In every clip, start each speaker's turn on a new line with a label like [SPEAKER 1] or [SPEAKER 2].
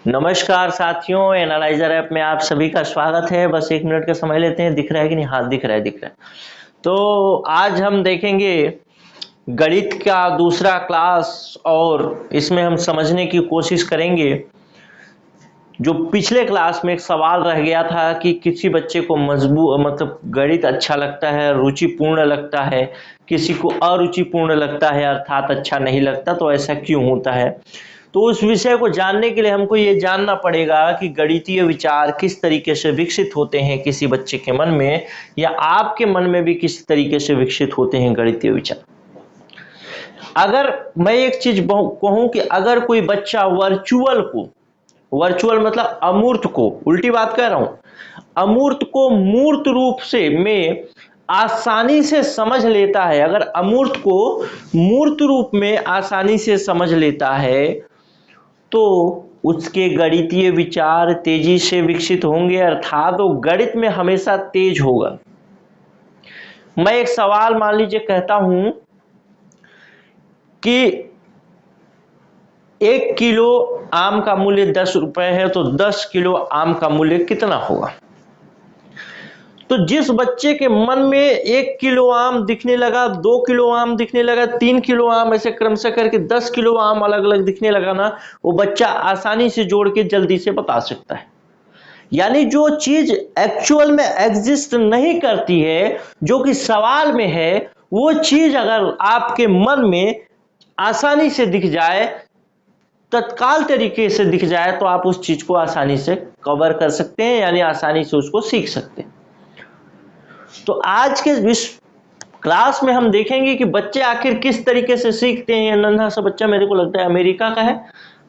[SPEAKER 1] नमस्कार साथियों, analyser app में आप सभी का स्वागत है। बस 1 मिनट का समय लेते हैं। दिख रहा है कि नहीं? हाँ, दिख रहा है। तो आज हम देखेंगे गणित का दूसरा क्लास और इसमें हम समझने की कोशिश करेंगे जो पिछले क्लास में एक सवाल रह गया था कि किसी बच्चे को मतलब गणित अच्छा लगता है, रुचिपूर्ण लगता है, किसी को अरुचिपूर्ण लगता है अर्थात अच्छा नहीं लगता। तो ऐसा क्यों होता है? तो उस विषय को जानने के लिए हमको ये जानना पड़ेगा कि गणितीय विचार किस तरीके से विकसित होते हैं किसी बच्चे के मन में, या आपके मन में भी किस तरीके से विकसित होते हैं गणितीय विचार। अगर मैं एक चीज कहूं कि अगर कोई बच्चा वर्चुअल मतलब अमूर्त को, उल्टी बात कह रहा हूं, अमूर्त को मूर्त रूप से में आसानी से समझ लेता है, अगर अमूर्त को मूर्त रूप में आसानी से समझ लेता है तो उसके गणितीय विचार तेजी से विकसित होंगे, अर्थात वो गणित में हमेशा तेज होगा। मैं एक सवाल मान लीजिए कहता हूं कि 1 किलो आम का मूल्य 10 रुपए है, तो 10 किलो आम का मूल्य कितना होगा? तो जिस बच्चे के मन में 1 किलो आम दिखने लगा, 2 किलो आम दिखने लगा, 3 किलो आम, ऐसे क्रमशः करके 10 किलो आम अलग अलग दिखने लगा ना, वो बच्चा आसानी से जोड़ के जल्दी से बता सकता है। यानी जो चीज एक्चुअल में एग्जिस्ट नहीं करती है, जो कि सवाल में है, वो चीज अगर आपके मन में आसानी से दिख जाए, तत्काल तरीके से दिख जाए, तो आप उस चीज को आसानी से कवर कर सकते हैं, यानी आसानी से उसको सीख सकते हैं। तो आज के इस क्लास में हम देखेंगे कि बच्चे आखिर किस तरीके से सीखते हैं। नन्हा सा बच्चा मेरे को लगता है अमेरिका का है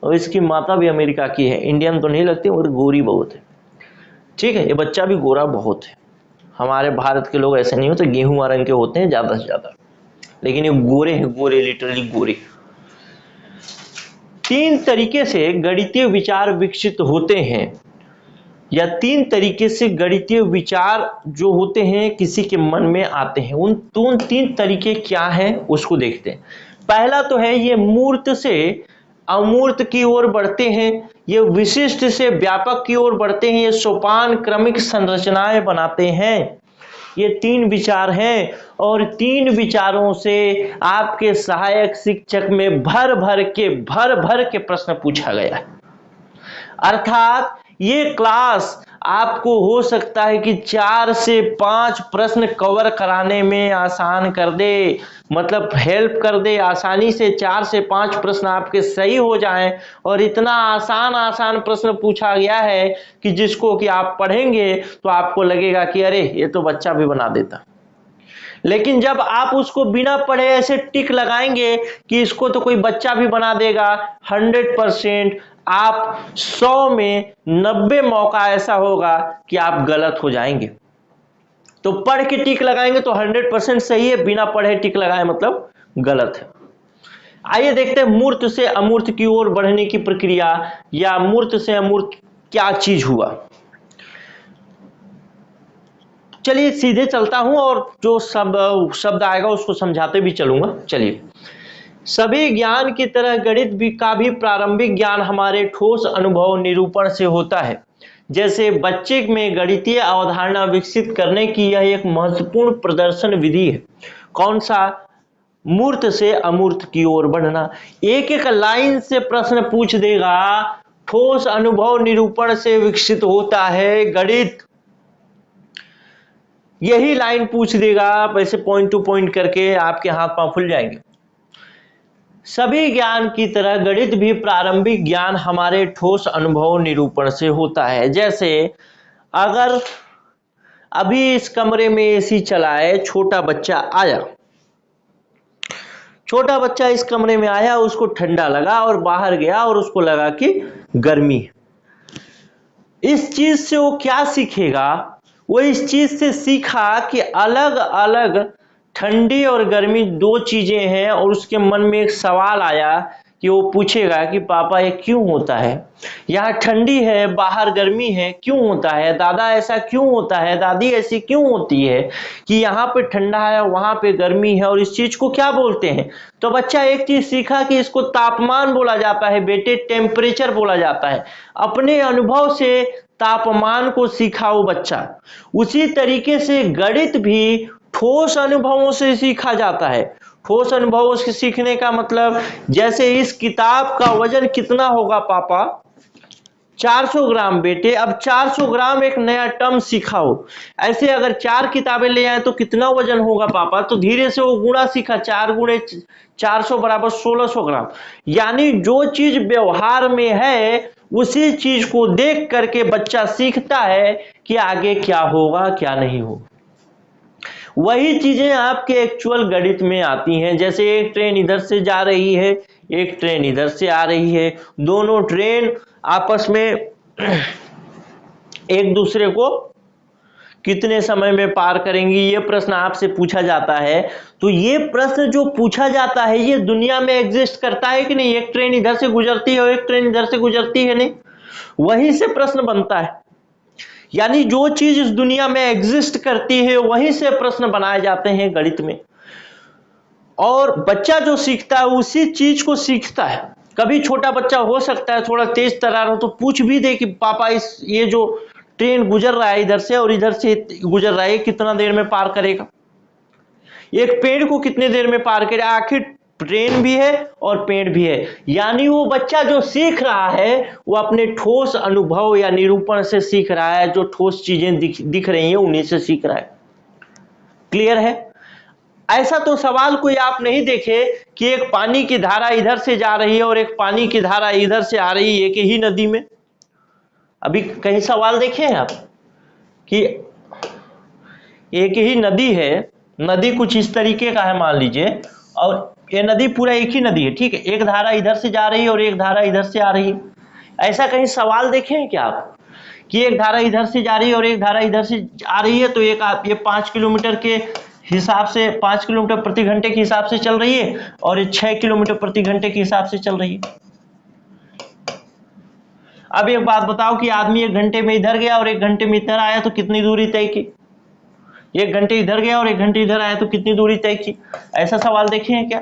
[SPEAKER 1] और इसकी माता भी अमेरिका की है। इंडियन तो नहीं लगती और गोरी बहुत है। ठीक है, ये बच्चा भी गोरा बहुत है। हमारे भारत के लोग ऐसे नहीं होते, गेहूं रंग के होते हैं ज्यादा से ज्यादा, लेकिन ये गोरे हैं, गोरे, लिटरली गोरे। 3 तरीके से गणितीय विचार विकसित होते हैं, या 3 तरीके से गणितीय विचार जो होते हैं किसी के मन में आते हैं। उन 3 तरीके क्या हैं उसको देखते हैं। पहला तो है ये मूर्त से अमूर्त की ओर बढ़ते हैं, ये विशिष्ट से व्यापक की ओर बढ़ते हैं, ये सोपान क्रमिक संरचनाएं बनाते हैं। ये 3 विचार हैं और 3 विचारों से आपके सहायक शिक्षक में भर भर के प्रश्न पूछा गया है। अर्थात ये क्लास आपको हो सकता है कि 4 से 5 प्रश्न कवर कराने में आसान कर दे, मतलब हेल्प कर दे। आसानी से 4 से 5 प्रश्न आपके सही हो जाएं, और इतना आसान प्रश्न पूछा गया है कि जिसको कि आप पढ़ेंगे तो आपको लगेगा कि अरे ये तो बच्चा भी बना देता। लेकिन जब आप उसको बिना पढ़े ऐसे टिक लगाएंगे कि इसको तो कोई बच्चा भी बना देगा, 100% आप 100 में 90 मौका ऐसा होगा कि आप गलत हो जाएंगे। तो पढ़ के टिक लगाएंगे तो 100% सही है, बिना पढ़े टिक लगाए मतलब गलत है। आइए देखते हैं मूर्त से अमूर्त की ओर बढ़ने की प्रक्रिया, या मूर्त से अमूर्त क्या चीज हुआ। चलिए सीधे चलता हूं और जो शब्द आएगा उसको समझाते भी चलूंगा। चलिए, सभी ज्ञान की तरह गणित का भी प्रारंभिक ज्ञान हमारे ठोस अनुभव निरूपण से होता है। जैसे बच्चे में गणितीय अवधारणा विकसित करने की यह एक महत्वपूर्ण प्रदर्शन विधि है। कौन सा? मूर्त से अमूर्त की ओर बढ़ना। एक एक लाइन से प्रश्न पूछ देगा। ठोस अनुभव निरूपण से विकसित होता है गणित। यही लाइन पूछ देगा, आप ऐसे पॉइंट टू पॉइंट करके आपके हाथ पांव फुल जाएंगे। सभी ज्ञान की तरह गणित भी प्रारंभिक ज्ञान हमारे ठोस अनुभव निरूपण से होता है। जैसे अगर अभी इस कमरे में एसी चला है, छोटा बच्चा इस कमरे में आया, उसको ठंडा लगा और बाहर गया और उसको लगा कि गर्मी है। इस चीज से वो क्या सीखेगा? वो इस चीज से सीखा कि अलग अलग ठंडी और गर्मी 2 चीजें हैं, और उसके मन में एक सवाल आया कि वो पूछेगा कि पापा ये क्यों होता है, यहाँ ठंडी है बाहर गर्मी है क्यों होता है, दादा ऐसा क्यों होता है, दादी ऐसी क्यों होती है कि यहाँ पे ठंडा है वहां पे गर्मी है, और इस चीज को क्या बोलते हैं। तो बच्चा एक चीज सीखा कि इसको तापमान बोला जाता है बेटे, टेम्परेचर बोला जाता है। अपने अनुभव से तापमान को सीखा वो बच्चा। उसी तरीके से गणित भी ठोस अनुभवों से सीखा जाता है। ठोस अनुभवों से सीखने का मतलब, जैसे इस किताब का वजन कितना होगा पापा, 400 ग्राम बेटे। अब 400 ग्राम एक नया टर्म सीखा हो, ऐसे अगर 4 किताबें ले आए तो कितना वजन होगा पापा, तो धीरे से वो गुणा सीखा, 4 गुणे 400 बराबर 1600 ग्राम। यानी जो चीज व्यवहार में है उसी चीज को देख करके बच्चा सीखता है कि आगे क्या होगा क्या नहीं होगा। वही चीजें आपके एक्चुअल गणित में आती हैं। जैसे एक ट्रेन इधर से जा रही है, एक ट्रेन इधर से आ रही है, दोनों ट्रेन आपस में एक दूसरे को कितने समय में पार करेंगी, ये प्रश्न आपसे पूछा जाता है। तो ये प्रश्न जो पूछा जाता है ये दुनिया में एग्जिस्ट करता है कि नहीं, एक ट्रेन इधर से गुजरती है और एक ट्रेन इधर से गुजरती है, नहीं, वहीं से प्रश्न बनता है। यानी जो चीज इस दुनिया में एग्जिस्ट करती है वहीं से प्रश्न बनाए जाते हैं गणित में। और बच्चा जो सीखता है उसी चीज को सीखता है। कभी छोटा बच्चा हो सकता है थोड़ा तेज तर्रार हो तो पूछ भी दे कि पापा ये जो ट्रेन गुजर रहा है इधर से और इधर से गुजर रहा है कितना देर में पार करेगा, एक पेड़ को कितने देर में पार करेगा, आखिर ट्रेन भी है और पेड़ भी है। यानी वो बच्चा जो सीख रहा है वो अपने ठोस अनुभव या निरूपण से सीख रहा है, जो ठोस चीजें दिख रही हैं उन्हीं से सीख रहा है। क्लियर है। ऐसा तो सवाल कोई आप नहीं देखे कि एक पानी की धारा इधर से जा रही है और एक पानी की धारा इधर से आ रही है एक ही नदी में। अभी कहीं सवाल देखे हैं आप कि एक ही नदी है, नदी कुछ इस तरीके का है मान लीजिए, और ये नदी पूरा एक ही नदी है, ठीक है, एक धारा इधर से जा रही है और एक धारा इधर से आ रही है। ऐसा कहीं सवाल देखे हैं क्या आप कि एक धारा इधर से जा रही है और एक धारा इधर से आ रही है, तो एक आप ये 5 किलोमीटर के हिसाब से 5 किलोमीटर प्रति घंटे के हिसाब से चल रही है और ये 6 किलोमीटर प्रति घंटे के हिसाब से चल रही है। अब एक बात बताओ कि आदमी 1 घंटे में इधर गया और 1 घंटे में इधर आया तो कितनी दूरी तय की, 1 घंटे इधर गया और 1 घंटे इधर आया तो कितनी दूरी तय की। ऐसा सवाल देखे हैं क्या?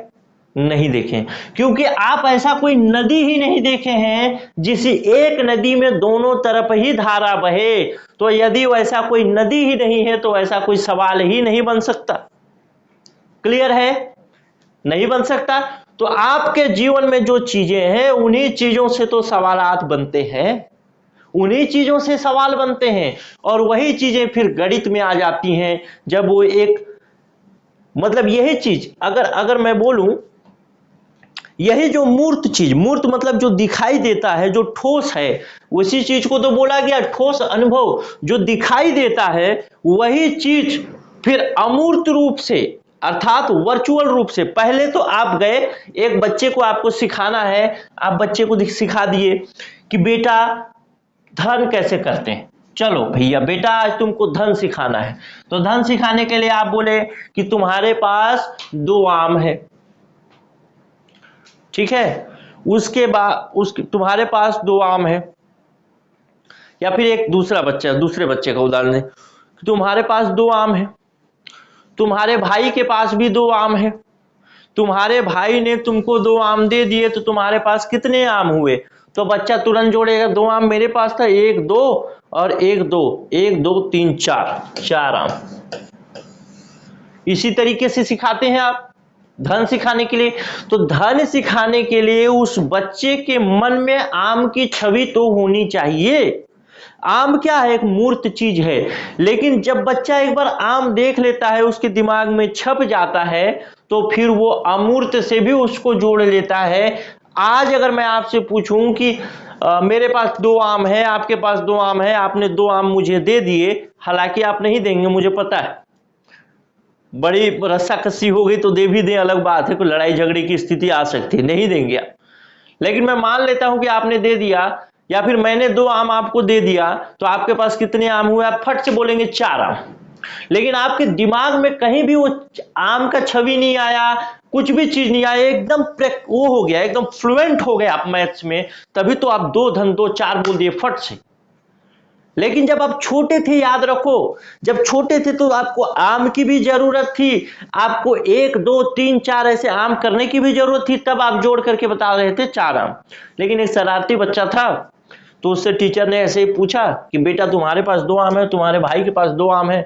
[SPEAKER 1] नहीं देखे, क्योंकि आप ऐसा कोई नदी ही नहीं देखे हैं जिस एक नदी में दोनों तरफ ही धारा बहे। तो यदि वैसा कोई नदी ही नहीं है तो ऐसा कोई सवाल ही नहीं बन सकता। क्लियर है, नहीं बन सकता। तो आपके जीवन में जो चीजें हैं उन्हीं चीजों से तो सवालात बनते हैं, उन्हीं चीजों से सवाल बनते हैं, और वही चीजें फिर गणित में आ जाती हैं। जब वो एक मतलब यही चीज अगर मैं बोलूं, यही जो मूर्त चीज, मूर्त मतलब जो दिखाई देता है, जो ठोस है, उसी चीज को तो बोला गया ठोस अनुभव। जो दिखाई देता है वही चीज फिर अमूर्त रूप से अर्थात वर्चुअल रूप से, पहले तो आप गए एक बच्चे को आपको सिखाना है, आप बच्चे को सिखा दिए कि बेटा धन कैसे करते हैं, चलो भैया बेटा आज तुमको धन सिखाना है। तो धन सिखाने के लिए आप बोले कि तुम्हारे पास 2 आम है, ठीक है, उसके बाद तुम्हारे पास 2 आम है। या फिर एक दूसरे बच्चे का उदाहरण है, तुम्हारे पास 2 आम है, तुम्हारे भाई के पास भी 2 आम है, तुम्हारे भाई ने तुमको 2 आम दे दिए तो तुम्हारे पास कितने आम हुए। तो बच्चा तुरंत जोड़ेगा 2 आम मेरे पास था, 1 2 और 1 2, 1 2 3 4 आम। इसी तरीके से सिखाते हैं आप धन सिखाने के लिए। तो धन सिखाने के लिए उस बच्चे के मन में आम की छवि तो होनी चाहिए। आम क्या है, एक मूर्त चीज है, लेकिन जब बच्चा एक बार आम देख लेता है, उसके दिमाग में छप जाता है, तो फिर वो अमूर्त से भी उसको जोड़ लेता है। आज अगर मैं आपसे पूछूं कि मेरे पास 2 आम है, आपके पास 2 आम है, आपने 2 आम मुझे दे दिए, हालांकि आप नहीं देंगे मुझे पता है, बड़ी रस्सा कस्सी हो गई तो दे भी दें अलग बात है, कोई लड़ाई झगड़े की स्थिति आ सकती है, नहीं देंगे आप। लेकिन मैं मान लेता हूं कि आपने दे दिया, या फिर मैंने 2 आम आपको दे दिया, तो आपके पास कितने आम हुए, आप फट से बोलेंगे 4 आम। लेकिन आपके दिमाग में कहीं भी वो आम का छवि नहीं आया, कुछ भी चीज नहीं आए, एकदम वो हो गया, एकदम फ्लुएंट हो गए आप मैथ्स में, तभी तो आप 2 धन 2 4 बोल दिए फट से। लेकिन जब आप छोटे थे, याद रखो, जब छोटे थे तो आपको आम की भी जरूरत थी, आपको 1 2 3 4 ऐसे आम करने की भी जरूरत थी, तब आप जोड़ करके बता रहे थे 4 आम। लेकिन एक शरारती बच्चा था, तो उससे टीचर ने ऐसे ही पूछा कि बेटा तुम्हारे पास 2 आम है, तुम्हारे भाई के पास 2 आम है,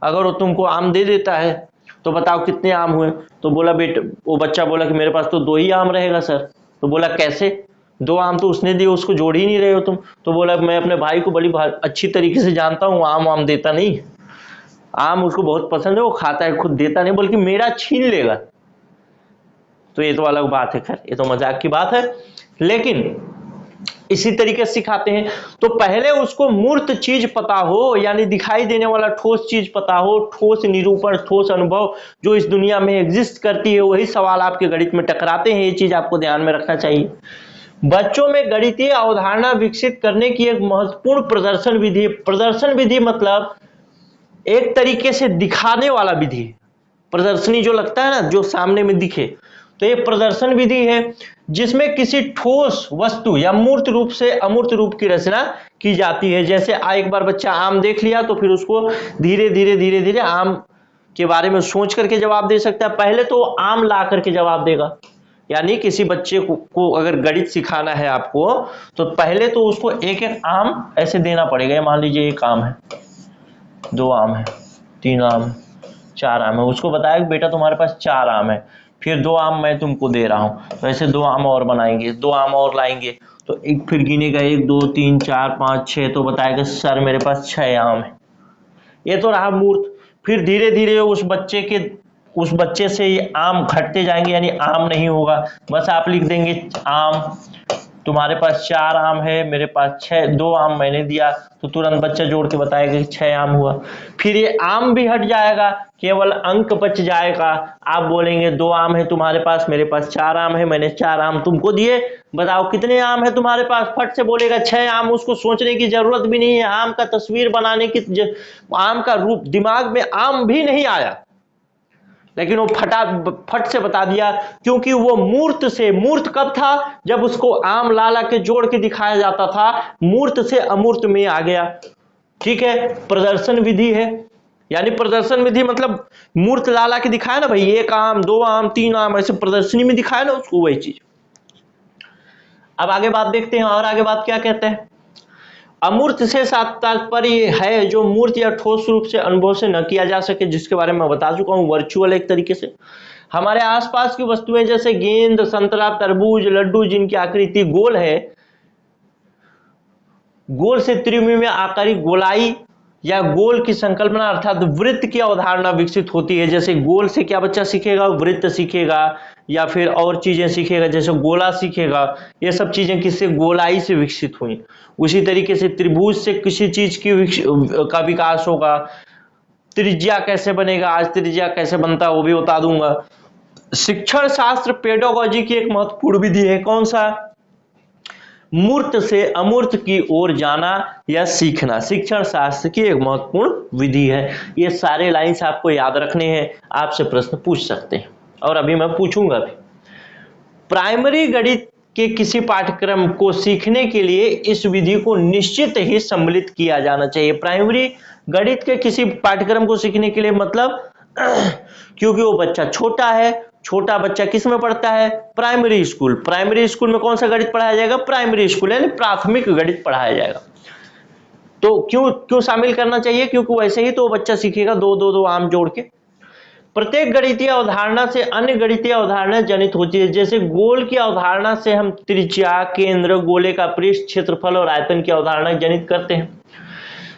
[SPEAKER 1] अगर वो तुमको आम दे देता है तो बताओ कितने आम हुए। तो बोला बेटा, वो बच्चा बोला कि मेरे पास तो 2 ही आम रहेगा सर। तो बोला कैसे, 2 आम तो उसने दिए, उसको जोड़ ही नहीं रहे हो तुम। तो बोला मैं अपने भाई को बड़ी अच्छी तरीके से जानता हूँ, आम देता नहीं, आम उसको बहुत पसंद है, वो खाता है, खुद देता नहीं, बल्कि मेरा छीन लेगा। तो ये तो अलग बात है, खैर ये तो मजाक की बात है, लेकिन इसी तरीके से सिखाते हैं। तो पहले उसको मूर्त चीज पता हो, यानी दिखाई देने वाला ठोस चीज पता हो, ठोस निरूपण, ठोस अनुभव जो इस दुनिया में एग्जिस्ट करती है, वही सवाल आपके गणित में टकराते हैं। ये चीज आपको ध्यान में रखना चाहिए। बच्चों में गणितीय अवधारणा विकसित करने की एक महत्वपूर्ण प्रदर्शन विधि है। प्रदर्शन विधि मतलब एक तरीके से दिखाने वाला विधि, प्रदर्शनी जो लगता है ना, जो सामने में दिखे, तो ये प्रदर्शन विधि है जिसमें किसी ठोस वस्तु या मूर्त रूप से अमूर्त रूप की रचना की जाती है। जैसे एक बार बच्चा आम देख लिया तो फिर उसको धीरे धीरे आम के बारे में सोच करके जवाब दे सकता है। पहले तो आम ला करके जवाब देगा, यानी किसी बच्चे को अगर गणित सिखाना है आपको, तो पहले तो उसको एक एक आम ऐसे देना पड़ेगा। मान लीजिए 1 आम है, 2 आम है, 3 आम है, 4 आम है, उसको बताया कि बेटा तुम्हारे पास 4 आम है, फिर 2 आम मैं तुमको दे रहा हूं, तो ऐसे 2 आम और बनाएंगे, 2 आम और लाएंगे, तो एक फिर गिनेगा 1 2 3 4 5 6, तो बताएगा सर मेरे पास 6 आम है। ये तो रहा मूर्त। फिर धीरे धीरे उस बच्चे से ये आम घटते जाएंगे, यानी आम नहीं होगा, बस आप लिख देंगे आम, तुम्हारे पास 4 आम है, मेरे पास 6, 2 आम मैंने दिया, तो तुरंत बच्चा जोड़ के बताएगा कि 6 आम हुआ। फिर ये आम भी हट जाएगा, केवल अंक बच जाएगा। आप बोलेंगे 2 आम है तुम्हारे पास, मेरे पास 4 आम है, मैंने 4 आम तुमको दिए, बताओ कितने आम है तुम्हारे पास, फट से बोलेगा 6 आम। उसको सोचने की जरूरत भी नहीं है, आम का तस्वीर बनाने की, आम का रूप दिमाग में आम भी नहीं आया, लेकिन वो फट से बता दिया, क्योंकि वो मूर्त कब था, जब उसको आम लाला के जोड़ के दिखाया जाता था, मूर्त से अमूर्त में आ गया। ठीक है, प्रदर्शन विधि है, यानी प्रदर्शन विधि मतलब मूर्त लाला के दिखाया ना भाई, 1 आम 2 आम 3 आम, ऐसे प्रदर्शनी में दिखाया ना उसको, वही चीज। अब आगे बात देखते हैं, और आगे बात क्या कहते हैं। अमूर्त से तात्पर्य है जो मूर्त या ठोस रूप से अनुभव से न किया जा सके, जिसके बारे में मैं बता चुका हूं, वर्चुअल एक तरीके से। हमारे आसपास की वस्तुएं जैसे गेंद, संतरा, तरबूज, लड्डू, जिनकी आकृति गोल है, गोल से त्रिविमीय आकारी गोलाई या गोल की संकल्पना अर्थात वृत्त की अवधारणा विकसित होती है। जैसे गोल से क्या बच्चा सीखेगा, वृत्त सीखेगा, या फिर और चीजें सीखेगा, जैसे गोला सीखेगा। ये सब चीजें किससे, गोलाई से विकसित हुई। उसी तरीके से त्रिभुज से किसी चीज का विकास होगा। त्रिज्या कैसे बनेगा, आज त्रिज्या कैसे बनता है वो भी बता दूंगा। शिक्षण शास्त्र पेडागोजी की एक महत्वपूर्ण विधि है, कौन सा, मूर्त से अमूर्त की ओर जाना या सीखना, शिक्षण शास्त्र की एक महत्वपूर्ण विधि है। ये सारे लाइंस आपको याद रखने हैं, आपसे प्रश्न पूछ सकते हैं, और अभी मैं पूछूंगा भी। प्राइमरी गणित के किसी पाठ्यक्रम को सीखने के लिए इस विधि को निश्चित ही सम्मिलित किया जाना चाहिए। प्राइमरी गणित के किसी पाठ्यक्रम को सीखने के लिए मतलब क्योंकि वो बच्चा छोटा है, छोटा बच्चा किस में पढ़ता है, प्राइमरी स्कूल। प्राइमरी स्कूल में कौन सा गणित पढ़ाया जाएगा, प्राइमरी स्कूल, यानी प्राथमिक गणित पढ़ाया जाएगा। तो क्यों शामिल करना चाहिए, क्योंकि वैसे ही तो बच्चा सीखेगा 2 आम जोड़ के। प्रत्येक गणितीय अवधारणा से अन्य गणितीय अवधारणा जनित होती है। जैसे गोल की अवधारणा से हम त्रिज्या, केंद्र, गोले का पृष्ठ, क्षेत्रफल और आयतन की अवधारणा जनित करते हैं।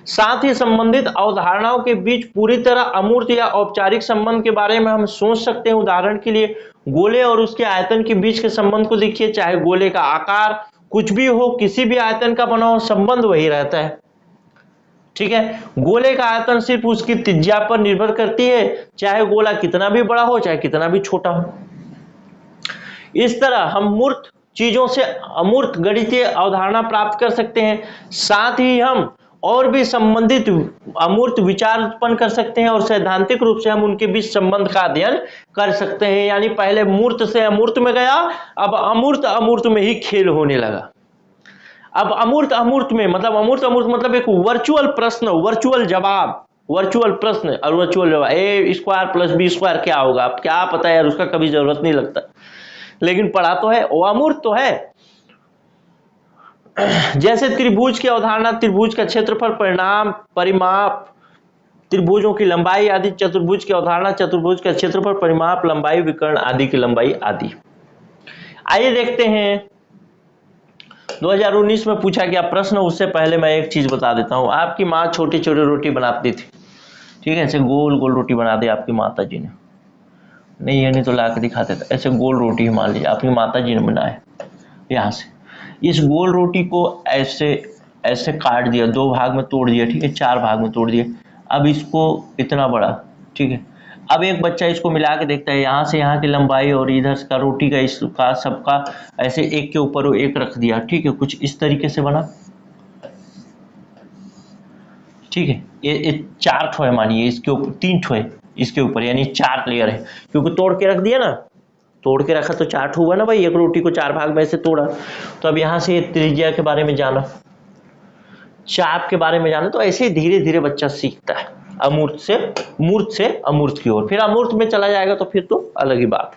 [SPEAKER 1] साथ ही संबंधित अवधारणाओं के बीच पूरी तरह अमूर्त या औपचारिक संबंध के बारे में हम सोच सकते हैं। उदाहरण के लिए गोले और उसके आयतन के बीच के संबंध को देखिए, चाहे गोले का आकार कुछ भी हो, किसी भी आयतन का बना हो, संबंध वही रहता है। ठीक है, गोले का आयतन सिर्फ उसकी त्रिज्या पर निर्भर करती है, चाहे गोला कितना भी बड़ा हो चाहे कितना भी छोटा हो। इस तरह हम मूर्त चीजों से अमूर्त गणितीय अवधारणा प्राप्त कर सकते हैं। साथ ही हम और भी संबंधित अमूर्त विचार उत्पन्न कर सकते हैं और सैद्धांतिक रूप से हम उनके बीच संबंध का अध्ययन कर सकते हैं। यानी पहले मूर्त से अमूर्त में गया, अब अमूर्त अमूर्त में ही खेल होने लगा। अब अमूर्त अमूर्त में मतलब अमूर्त अमूर्त मतलब एक वर्चुअल प्रश्न, वर्चुअल जवाब, वर्चुअल प्रश्न और वर्चुअल जवाब। ए स्क्वायर प्लस बी स्क्वायर क्या होगा, अब क्या पता यार, उसका कभी जरूरत नहीं लगता, लेकिन पढ़ा तो है, वो अमूर्त तो है। जैसे त्रिभुज की अवधारणा, त्रिभुज का क्षेत्रफल, परिणाम, परिमाप, त्रिभुजों की लंबाई आदि। चतुर्भुज की अवधारणा, चतुर्भुज का क्षेत्रफल, परिमाप, लंबाई, विकर्ण आदि की लंबाई आदि। आइए देखते हैं 2019 में पूछा गया प्रश्न। उससे पहले मैं एक चीज बता देता हूं। आपकी माँ छोटी छोटी रोटी बनाती थी, ठीक है, ऐसे गोल गोल रोटी बना दी आपकी माता जी ने, नहीं ये नहीं तो ला के दिखाते थे, ऐसे गोल रोटी मान लीजिए आपकी माता जी ने बनाया। यहाँ से इस गोल रोटी को ऐसे ऐसे काट दिया, 2 भाग में तोड़ दिया, ठीक है, 4 भाग में तोड़ दिया। अब इसको इतना बड़ा, ठीक है, अब एक बच्चा इसको मिला के देखता है, यहाँ से यहाँ की लंबाई और इधर का रोटी का इसका सबका ऐसे एक के ऊपर एक रख दिया, ठीक है, कुछ इस तरीके से बना, ठीक है। ये 4 ठो है मानिए, इसके ऊपर 3 ठो है इसके ऊपर, यानी 4 लेयर है, क्योंकि तोड़ के रख दिया ना, तोड़ के रखा तो 4 ठो हुआ ना भाई, एक रोटी को 4 भाग में से तोड़ा। तो अब यहाँ से त्रिज्या के बारे में जाना, चाप के बारे में जाना, तो ऐसे धीरे धीरे बच्चा सीखता है अमूर्त से मूर्त से अमूर्त की ओर, फिर अमूर्त में चला जाएगा तो फिर तो अलग ही बात।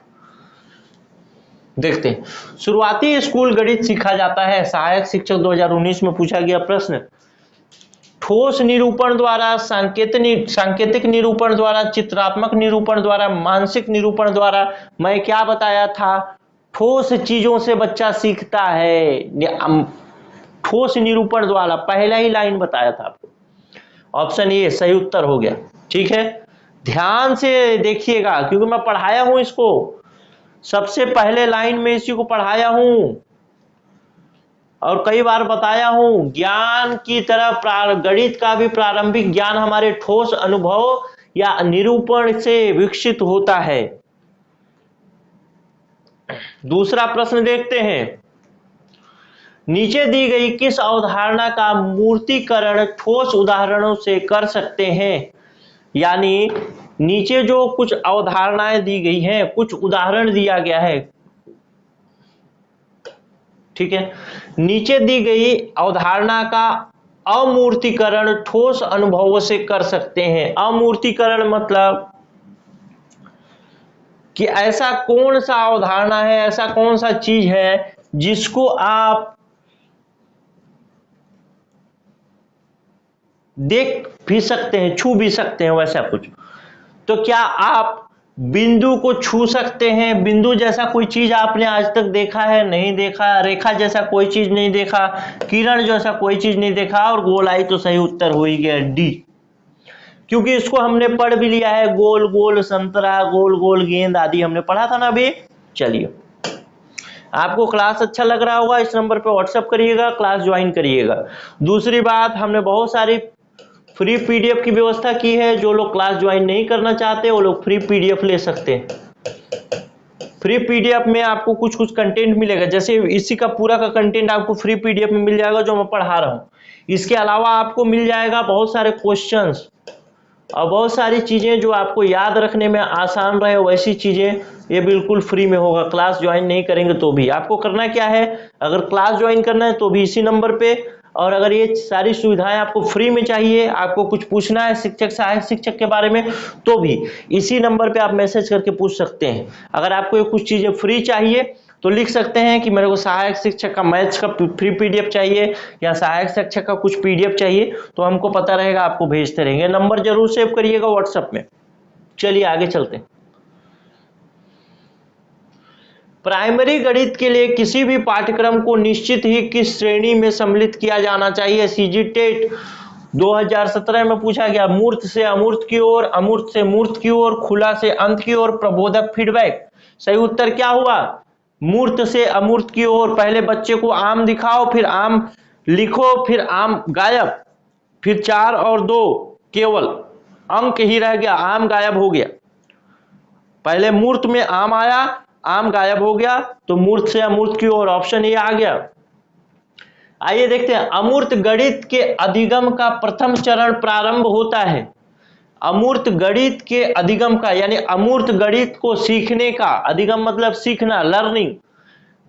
[SPEAKER 1] देखते हैं, शुरुआती स्कूल गणित सीखा जाता है। सहायक शिक्षक 2019 में पूछा गया प्रश्न, ठोस निरूपण द्वारा, सांकेतिक निरूपण द्वारा, चित्रात्मक निरूपण द्वारा, मानसिक निरूपण द्वारा। मैं क्या बताया था, ठोस चीजों से बच्चा सीखता है, ठोस निरूपण द्वारा, पहला ही लाइन बताया था आपको। ऑप्शन ए सही उत्तर हो गया, ठीक है। ध्यान से देखिएगा क्योंकि मैं पढ़ाया हूं इसको, सबसे पहले लाइन में इसी को पढ़ाया हूं और कई बार बताया हूं। ज्ञान की तरह गणित का भी प्रारंभिक ज्ञान हमारे ठोस अनुभव या निरूपण से विकसित होता है। दूसरा प्रश्न देखते हैं, नीचे दी गई किस अवधारणा का मूर्तिकरण ठोस उदाहरणों से कर सकते हैं। यानी नीचे जो कुछ अवधारणाएं दी गई हैं, कुछ उदाहरण दिया गया है, ठीक है, नीचे दी गई अवधारणा का अमूर्तीकरण ठोस अनुभवों से कर सकते हैं। अमूर्तीकरण मतलब कि ऐसा कौन सा अवधारणा है, ऐसा कौन सा चीज है जिसको आप देख भी सकते हैं, छू भी सकते हैं, वैसा कुछ। तो क्या आप बिंदु को छू सकते हैं? बिंदु जैसा कोई चीज आपने आज तक देखा है? नहीं देखा। रेखा जैसा कोई चीज नहीं देखा। किरण जैसा कोई चीज नहीं देखा। और गोलाई तो सही उत्तर हो ही गया, डी, क्योंकि इसको हमने पढ़ भी लिया है। गोल गोल संतरा, गोल गोल गेंद आदि हमने पढ़ा था ना अभी। चलिए, आपको क्लास अच्छा लग रहा होगा, इस नंबर पे व्हाट्सएप करिएगा, क्लास ज्वाइन करिएगा। दूसरी बात, हमने बहुत सारी फ्री पीडीएफ की व्यवस्था की है। जो लोग क्लास ज्वाइन नहीं करना चाहते वो लोग फ्री पीडीएफ ले सकते हैं। फ्री पीडीएफ में आपको कुछ कुछ कंटेंट मिलेगा, जैसे इसी का पूरा का कंटेंट आपको फ्री पीडीएफ में मिल जाएगा जो मैं पढ़ा रहा हूँ। इसके अलावा आपको मिल जाएगा बहुत सारे क्वेश्चंस और बहुत सारी चीजें जो आपको याद रखने में आसान रहे, वैसी चीजें ये बिल्कुल फ्री में होगा। क्लास ज्वाइन नहीं करेंगे तो भी आपको करना क्या है, अगर क्लास ज्वाइन करना है तो भी इसी नंबर पे, और अगर ये सारी सुविधाएं आपको फ्री में चाहिए, आपको कुछ पूछना है शिक्षक, सहायक शिक्षक के बारे में, तो भी इसी नंबर पे आप मैसेज करके पूछ सकते हैं। अगर आपको ये कुछ चीजें फ्री चाहिए तो लिख सकते हैं कि मेरे को सहायक शिक्षक का मैथ्स का फ्री पीडीएफ चाहिए या सहायक शिक्षक का कुछ पीडीएफ चाहिए, तो हमको पता रहेगा, आपको भेजते रहेंगे। नंबर जरूर सेव करिएगा व्हाट्सएप में। चलिए आगे चलते हैं। प्राइमरी गणित के लिए किसी भी पाठ्यक्रम को निश्चित ही किस श्रेणी में सम्मिलित किया जाना चाहिए। सीजी टेट 2017 में पूछा गया। मूर्त से अमूर्त की ओर, अमूर्त से मूर्त की ओर, खुला से अंत की ओर, प्रबोधक, फीडबैक। सही उत्तर क्या हुआ, मूर्त से अमूर्त की ओर। पहले बच्चे को आम दिखाओ, फिर आम लिखो, फिर आम गायब, फिर 4 और 2 केवल अंक ही रह गया, आम गायब हो गया। पहले मूर्त में आम आया, आम गायब हो गया, तो मूर्त से अमूर्त की ओर, ऑप्शन ए आ गया। आइए देखते हैं, अमूर्त गणित के अधिगम का प्रथम चरण प्रारंभ होता है। अमूर्त गणित के अधिगम का यानी अमूर्त गणित को सीखने का, अधिगम मतलब सीखना, लर्निंग,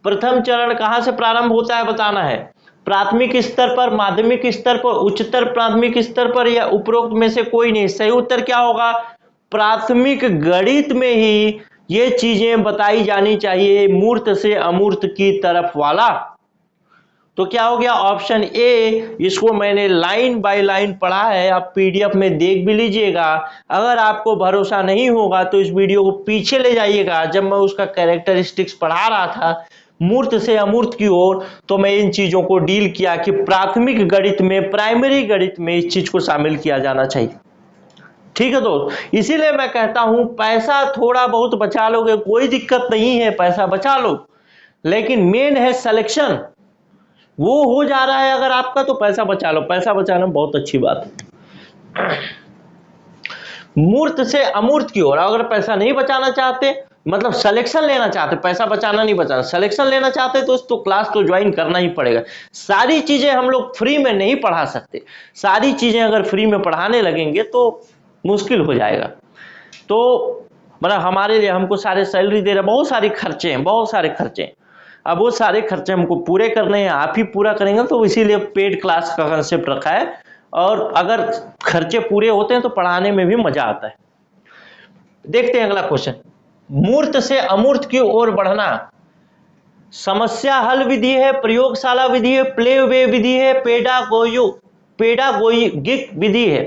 [SPEAKER 1] प्रथम चरण कहां से प्रारंभ होता है बताना है। प्राथमिक स्तर पर, माध्यमिक स्तर पर, उच्चतर प्राथमिक स्तर पर, या उपरोक्त में से कोई नहीं। सही उत्तर क्या होगा? प्राथमिक गणित में ही ये चीजें बताई जानी चाहिए, मूर्त से अमूर्त की तरफ वाला। तो क्या हो गया? Option A. इसको मैंने लाइन बाय लाइन पढ़ा है, आप पीडीएफ में देख भी लीजिएगा। अगर आपको भरोसा नहीं होगा तो इस वीडियो को पीछे ले जाइएगा। जब मैं उसका कैरेक्टरिस्टिक्स पढ़ा रहा था मूर्त से अमूर्त की ओर, तो मैं इन चीजों को डील किया कि प्राथमिक गणित में, प्राइमरी गणित में इस चीज को शामिल किया जाना चाहिए। ठीक है दोस्त, इसीलिए मैं कहता हूं पैसा थोड़ा बहुत बचा लोगे कोई दिक्कत नहीं है, पैसा बचा लो, लेकिन मेन है सिलेक्शन। वो हो जा रहा है अगर आपका, तो पैसा बचा लो। पैसा बचाना बहुत अच्छी बात है। मूर्त से अमूर्त की ओर, अगर पैसा नहीं बचाना चाहते, मतलब सिलेक्शन लेना चाहते, पैसा बचाना नहीं बचाना, सिलेक्शन लेना चाहते तो क्लास तो ज्वाइन करना ही पड़ेगा। सारी चीजें हम लोग फ्री में नहीं पढ़ा सकते। सारी चीजें अगर फ्री में पढ़ाने लगेंगे तो मुश्किल हो जाएगा। तो मतलब हमारे लिए, हमको सारे सैलरी दे रहे, बहुत सारे खर्चे हैं, बहुत सारे खर्चे हैं। अब वो सारे खर्चे हमको पूरे करने हैं, आप ही पूरा करेंगे, तो इसीलिए पेड क्लास का कंसेप्ट रखा है। और अगर खर्चे पूरे होते हैं तो पढ़ाने में भी मजा आता है। देखते हैं अगला क्वेश्चन। मूर्त से अमूर्त की ओर बढ़ना समस्या हल विधि है, प्रयोगशाला विधि है, प्ले वे विधि है, पेडागोगिक विधि है।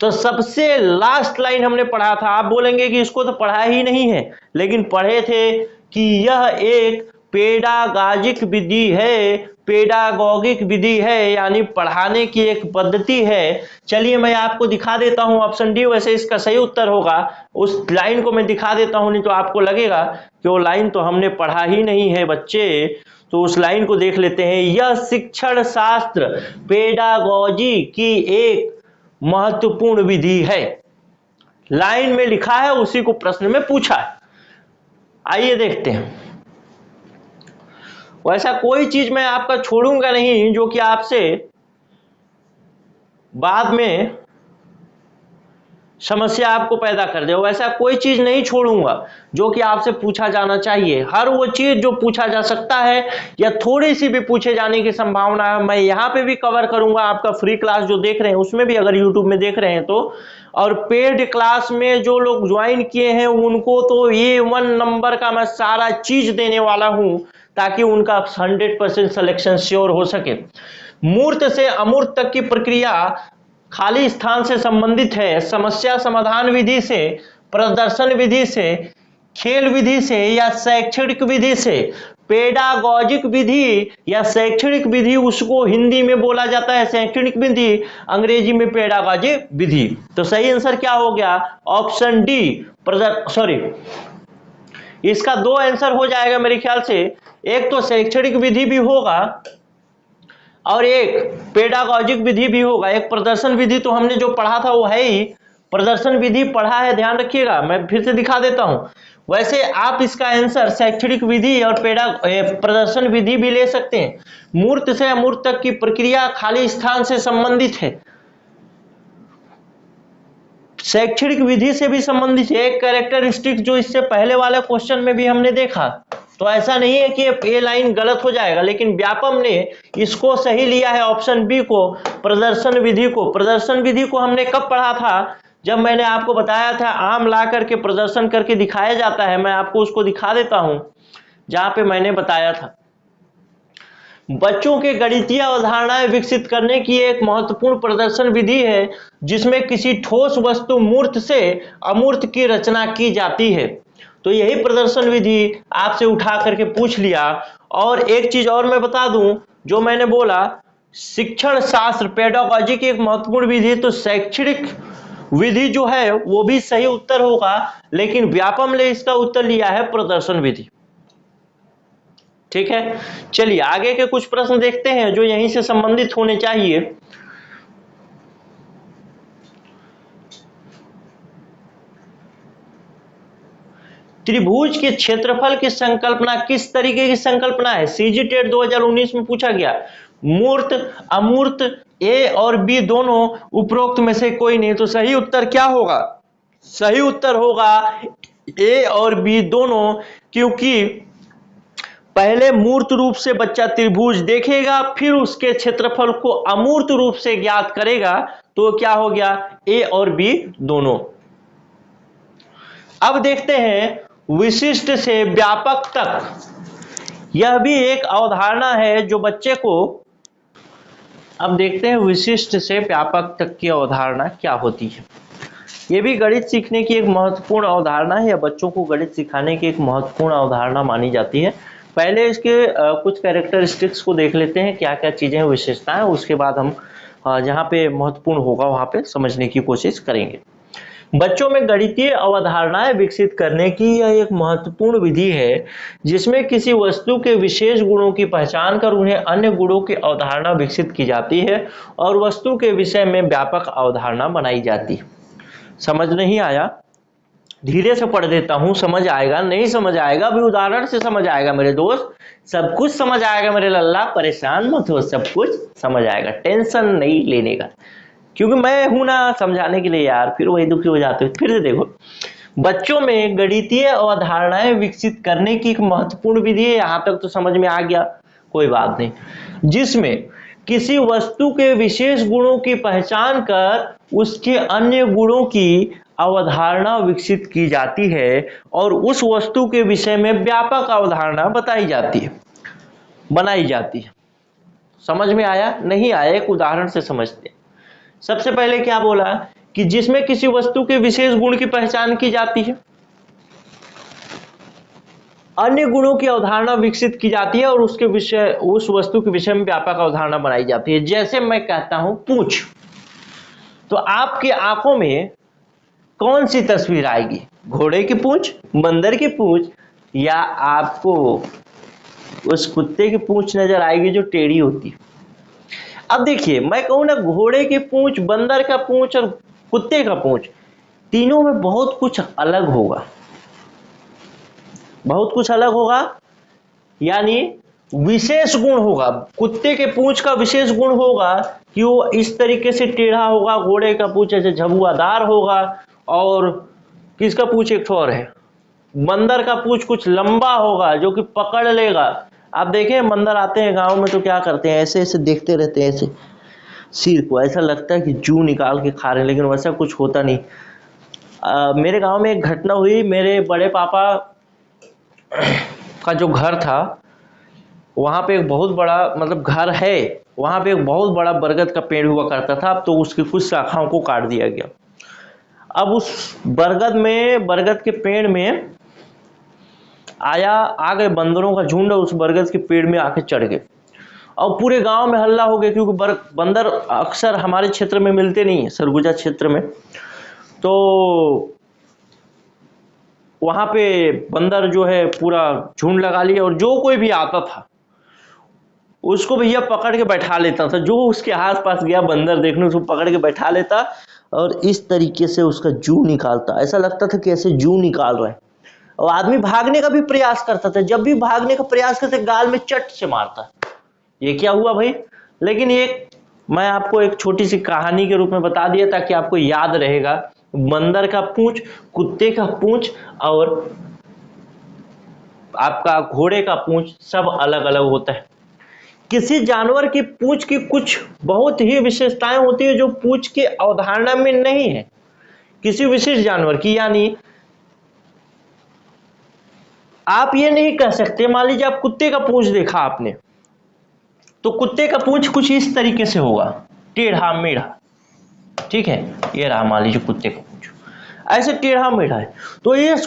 [SPEAKER 1] तो सबसे लास्ट लाइन हमने पढ़ा था। आप बोलेंगे कि इसको तो पढ़ा ही नहीं है, लेकिन पढ़े थे कि यह एक पेडागाजिक विधि है, पेडागोगिक विधि है, यानी पढ़ाने की एक पद्धति है। चलिए मैं आपको दिखा देता हूं, ऑप्शन डी वैसे इसका सही उत्तर होगा। उस लाइन को मैं दिखा देता हूं, नहीं तो आपको लगेगा कि वो लाइन तो हमने पढ़ा ही नहीं है बच्चे। तो उस लाइन को देख लेते हैं। यह शिक्षण शास्त्र पेडागोजी की एक महत्वपूर्ण विधि है। लाइन में लिखा है, उसी को प्रश्न में पूछा है। आइए देखते हैं। वैसा कोई चीज मैं आपका छोड़ूंगा नहीं जो कि आपसे बाद में समस्या आपको पैदा कर दे। वैसा कोई चीज नहीं छोड़ूंगा जो कि आपसे पूछा जाना चाहिए। हर वो चीज जो पूछा जा सकता है या थोड़ी सी भी पूछे जाने की संभावना है, मैं यहाँ पे भी कवर करूंगा। आपका फ्री क्लास जो देख रहे हैं उसमें भी, अगर यूट्यूब में देख रहे हैं तो, और पेड क्लास में जो लोग ज्वाइन किए हैं उनको तो ये 1 नंबर का मैं सारा चीज देने वाला हूं, ताकि उनका 100% सिलेक्शन श्योर हो सके। मूर्त से अमूर्त तक की प्रक्रिया खाली स्थान से संबंधित है। समस्या समाधान विधि से, प्रदर्शन विधि से, खेल विधि से, या शैक्षणिक विधि से। पेडागॉजिक विधि या शैक्षणिक विधि उसको हिंदी में बोला जाता है शैक्षणिक विधि, अंग्रेजी में पेडागॉजिक विधि। तो सही आंसर क्या हो गया? Option D. इसका 2 आंसर हो जाएगा मेरे ख्याल से। एक तो शैक्षणिक विधि भी होगा और एक पेडागॉजिक विधि भी होगा। एक प्रदर्शन विधि तो हमने जो पढ़ा था वो है ही, प्रदर्शन विधि पढ़ा है, ध्यान रखिएगा। मैं फिर से दिखा देता हूं। वैसे आप इसका आंसर शैक्षणिक विधि और प्रदर्शन विधि भी ले सकते हैं। मूर्त से अमूर्त तक की प्रक्रिया खाली स्थान से संबंधित है, शैक्षणिक विधि से भी संबंधित है। एक कैरेक्टरिस्टिक जो इससे पहले वाले क्वेश्चन में भी हमने देखा। तो ऐसा नहीं है कि ये लाइन गलत हो जाएगा, लेकिन व्यापम ने इसको सही लिया है, ऑप्शन बी को, प्रदर्शन विधि को। प्रदर्शन विधि को हमने कब पढ़ा था? जब मैंने आपको बताया था आम ला करके प्रदर्शन करके दिखाया जाता है। मैं आपको उसको दिखा देता हूं जहां पे मैंने बताया था। बच्चों के गणितीय अवधारणाएं विकसित करने की एक महत्वपूर्ण प्रदर्शन विधि है जिसमें किसी ठोस वस्तु मूर्त से अमूर्त की रचना की जाती है। तो यही प्रदर्शन विधि आपसे उठा करके पूछ लिया। और एक चीज और मैं बता दूं, जो मैंने बोला शिक्षण शास्त्र पेडागॉजी की एक महत्वपूर्ण विधि, तो शैक्षणिक विधि जो है वो भी सही उत्तर होगा, लेकिन व्यापम ने इसका उत्तर लिया है प्रदर्शन विधि। ठीक है, चलिए आगे के कुछ प्रश्न देखते हैं जो यहीं से संबंधित होने चाहिए। त्रिभुज के क्षेत्रफल की संकल्पना किस तरीके की संकल्पना है? सीजी टेट 2019 में पूछा गया। मूर्त, अमूर्त, ए और बी दोनों उपरोक्त में से कोई नहीं, तो सही उत्तर क्या होगा? सही उत्तर होगा ए और बी दोनों, क्योंकि पहले मूर्त रूप से बच्चा त्रिभुज देखेगा, फिर उसके क्षेत्रफल को अमूर्त रूप से ज्ञात करेगा, तो क्या हो गया? ए और बी दोनों। अब देखते हैं विशिष्ट से व्यापक तक। यह भी एक अवधारणा है जो बच्चे को, अब देखते हैं विशिष्ट से व्यापक तक की अवधारणा क्या होती है। यह भी गणित सीखने की एक महत्वपूर्ण अवधारणा है, या बच्चों को गणित सिखाने की एक महत्वपूर्ण अवधारणा मानी जाती है। पहले इसके कुछ कैरेक्टरिस्टिक्स को देख लेते हैं, क्या क्या चीजें विशेषताएं, उसके बाद हम जहाँ पे महत्वपूर्ण होगा वहां पे समझने की कोशिश करेंगे। बच्चों में गणितीय अवधारणाएं विकसित करने की यह एक महत्वपूर्ण विधि है, जिसमें किसी वस्तु के विशेष गुणों की पहचान कर उन्हें अन्य गुणों की अवधारणा विकसित की जाती है और वस्तु के विषय में व्यापक अवधारणा बनाई जाती है। समझ नहीं आया? धीरे से पढ़ देता हूं, समझ आएगा। नहीं समझ आएगा भी उदाहरण से समझ आएगा मेरे दोस्त, सब कुछ समझ आएगा मेरे लल्ला, परेशान मत हो, सब कुछ समझ आएगा, टेंशन नहीं लेने का, क्योंकि मैं हूं ना समझाने के लिए यार, फिर वही दुखी हो जाते हो। फिर से देखो, बच्चों में गणितीय अवधारणाएं विकसित करने की एक महत्वपूर्ण विधि है, यहां तक तो समझ में आ गया, कोई बात नहीं, जिसमें किसी वस्तु के विशेष गुणों की पहचान कर उसके अन्य गुणों की अवधारणा विकसित की जाती है और उस वस्तु के विषय में व्यापक अवधारणा बताई जाती है, बनाई जाती है। समझ में आया? नहीं आया? एक उदाहरण से समझते हैं। सबसे पहले क्या बोला कि जिसमें किसी वस्तु के विशेष गुण की पहचान की जाती है, अन्य गुणों की अवधारणा विकसित की जाती है और उसके विषय, उस वस्तु के विषय में व्यापक अवधारणा बनाई जाती है। जैसे मैं कहता हूं पूंछ, तो आपकी आंखों में कौन सी तस्वीर आएगी? घोड़े की पूंछ, बंदर की पूंछ, या आपको उस कुत्ते की पूंछ नजर आएगी जो टेढ़ी होती है? अब देखिए, मैं कहूं ना घोड़े की पूंछ, बंदर का पूंछ और कुत्ते का पूंछ, तीनों में बहुत कुछ अलग होगा, बहुत कुछ अलग होगा, यानी विशेष गुण होगा। कुत्ते के पूंछ का विशेष गुण होगा कि वो इस तरीके से टेढ़ा होगा, घोड़े का पूंछ ऐसे झबुआदार होगा, और किसका पूंछ एक और है, बंदर का पूंछ कुछ लंबा होगा जो कि पकड़ लेगा। आप देखें बंदर आते हैं गांव में तो क्या करते हैं, ऐसे ऐसे देखते रहते हैं, ऐसे सिर को, ऐसा लगता है कि जू निकाल के खा रहे हैं, लेकिन वैसा कुछ होता नहीं। मेरे गांव में एक घटना हुई, मेरे बड़े पापा का जो घर था वहां पे एक बहुत बड़ा, मतलब घर है, वहां पे एक बहुत बड़ा बरगद का पेड़ हुआ करता था, तो उसकी कुछ शाखाओं को काट दिया गया। अब उस बरगद के पेड़ में आ गए बंदरों का झुंड, और उस बरगद के पेड़ में आके चढ़ गए, और पूरे गांव में हल्ला हो गया, क्योंकि बंदर अक्सर हमारे क्षेत्र में मिलते नहीं है, सरगुजा क्षेत्र में। तो वहां पे बंदर जो है पूरा झुंड लगा लिया, और जो कोई भी आता था उसको भैया पकड़ के बैठा लेता था, जो उसके आस पास गया बंदर देखने उसको पकड़ के बैठा लेता और इस तरीके से उसका जू निकालता, ऐसा लगता था कि ऐसे जू निकाल रहे हैं। और आदमी भागने का भी प्रयास करता था, जब भी भागने का प्रयास करते गाल में चट से मारता। ये क्या हुआ भाई? लेकिन एक मैं आपको एक छोटी सी कहानी के रूप में बता दिया ताकि आपको याद रहेगा, बंदर का पूंछ, कुत्ते का पूंछ और आपका घोड़े का पूंछ सब अलग अलग होता है। किसी जानवर की पूंछ की कुछ बहुत ही विशेषताएं होती है जो पूंछ की अवधारणा में नहीं है किसी विशेष जानवर की। यानी आप ये नहीं कह सकते, मान लीजिए आप कुत्ते का पूंछ देखा आपने, तो कुत्ते का पूंछ कुछ इस तरीके से होगा, टेढ़ा मेढ़ा, ठीक है, ये रहा मान लीजिए कुत्ते का पूंछ, ऐसे टेढ़ा मेढ़ा है। तो इस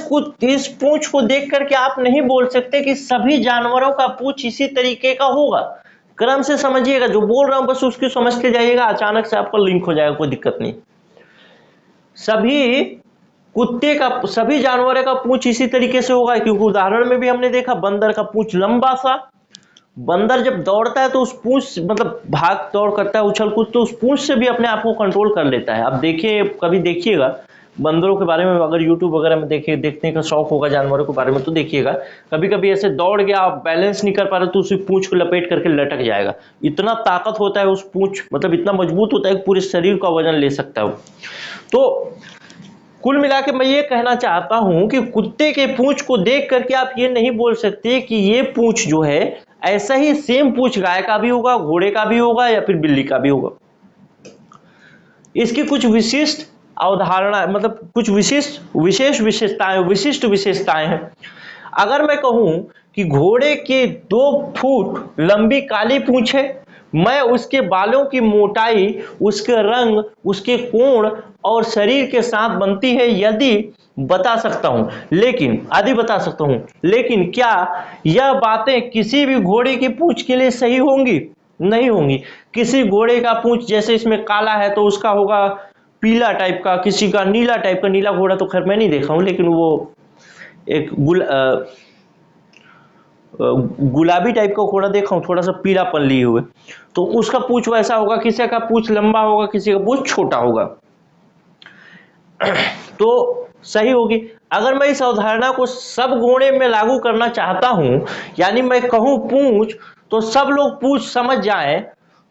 [SPEAKER 1] पूंछ को देख करके आप नहीं बोल सकते कि सभी जानवरों का पूंछ इसी तरीके का होगा। क्रम से समझिएगा, जो बोल रहा हूं बस उसकी समझते जाइएगा, अचानक से आपका लिंक हो जाएगा, कोई दिक्कत नहीं। सभी जानवरों का पूंछ इसी तरीके से होगा, क्योंकि उदाहरण में भी हमने देखा बंदर का पूंछ लंबा सा, बंदर जब दौड़ता है तो उस पूंछ, मतलब भाग दौड़ करता है, उछल कूद, तो उस पूंछ से भी अपने आप को कंट्रोल कर लेता है। अब देखिए, कभी देखिएगा बंदरों के बारे में अगर यूट्यूब वगैरह में देखने का शौक होगा जानवरों के बारे में तो देखिएगा, कभी कभी ऐसे दौड़ गया, आप बैलेंस नहीं कर पा रहे तो उसी पूंछ को लपेट करके लटक जाएगा। इतना ताकत होता है उस पूंछ, मतलब इतना मजबूत होता है कि पूरे शरीर का वजन ले सकता है। तो कुल मिला के मैं ये कहना चाहता हूं कि कुत्ते के पूंछ को देख करके आप ये नहीं बोल सकते कि ये पूंछ जो है ऐसा ही सेम पूंछ गाय का भी होगा, घोड़े का भी होगा या फिर बिल्ली का भी होगा। इसकी कुछ विशिष्ट अवधारणा, मतलब कुछ विशिष्ट विशेषताएं हैं। अगर मैं कहूं कि घोड़े के 2 फुट लंबी काली पूंछ है, मैं उसके बालों की मोटाई, उसके रंग, उसके कोण और शरीर के साथ बनती है यदि बता सकता हूं, लेकिन क्या यह बातें किसी भी घोड़े की पूंछ के लिए सही होंगी? नहीं होंगी। किसी घोड़े का पूंछ जैसे इसमें काला है तो उसका होगा पीला टाइप का, किसी का नीला टाइप का। नीला घोड़ा तो खैर मैं नहीं देखा हूं, लेकिन वो एक गुलाबी टाइप का घोड़ा देखा हूं, थोड़ा सा पीलापन लिए हुए, तो उसका पूंछ वैसा होगा। किसी का पूंछ लंबा होगा, किसी का पूंछ छोटा होगा, तो सही होगी। अगर मैं इस अवधारणा को सब घोड़े में लागू करना चाहता हूं, यानी मैं कहूं पूंछ तो सब लोग पूंछ समझ जाएं,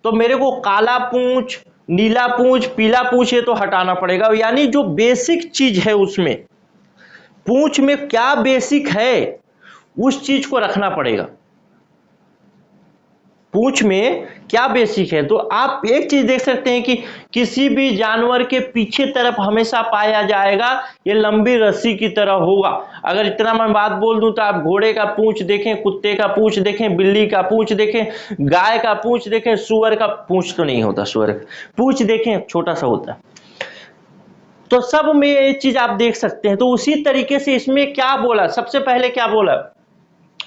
[SPEAKER 1] तो मेरे को काला पूंछ, नीला पूंछ, पीला पूंछ ये तो हटाना पड़ेगा। यानी जो बेसिक चीज है उसमें, पूंछ में क्या बेसिक है उस चीज को रखना पड़ेगा। पूंछ में क्या बेसिक है, तो आप एक चीज देख सकते हैं कि किसी भी जानवर के पीछे तरफ हमेशा पाया जाएगा ये लंबी रस्सी की तरह होगा। अगर इतना मैं बात बोल दूं तो आप घोड़े का पूंछ देखें, कुत्ते का पूंछ देखें, बिल्ली का पूंछ देखें, गाय का पूंछ देखें, सुअर का पूंछ तो नहीं होता, सुअर का पूंछ देखें छोटा सा होता है, तो सब में ये चीज आप देख सकते हैं। तो उसी तरीके से इसमें क्या बोला, सबसे पहले क्या बोला,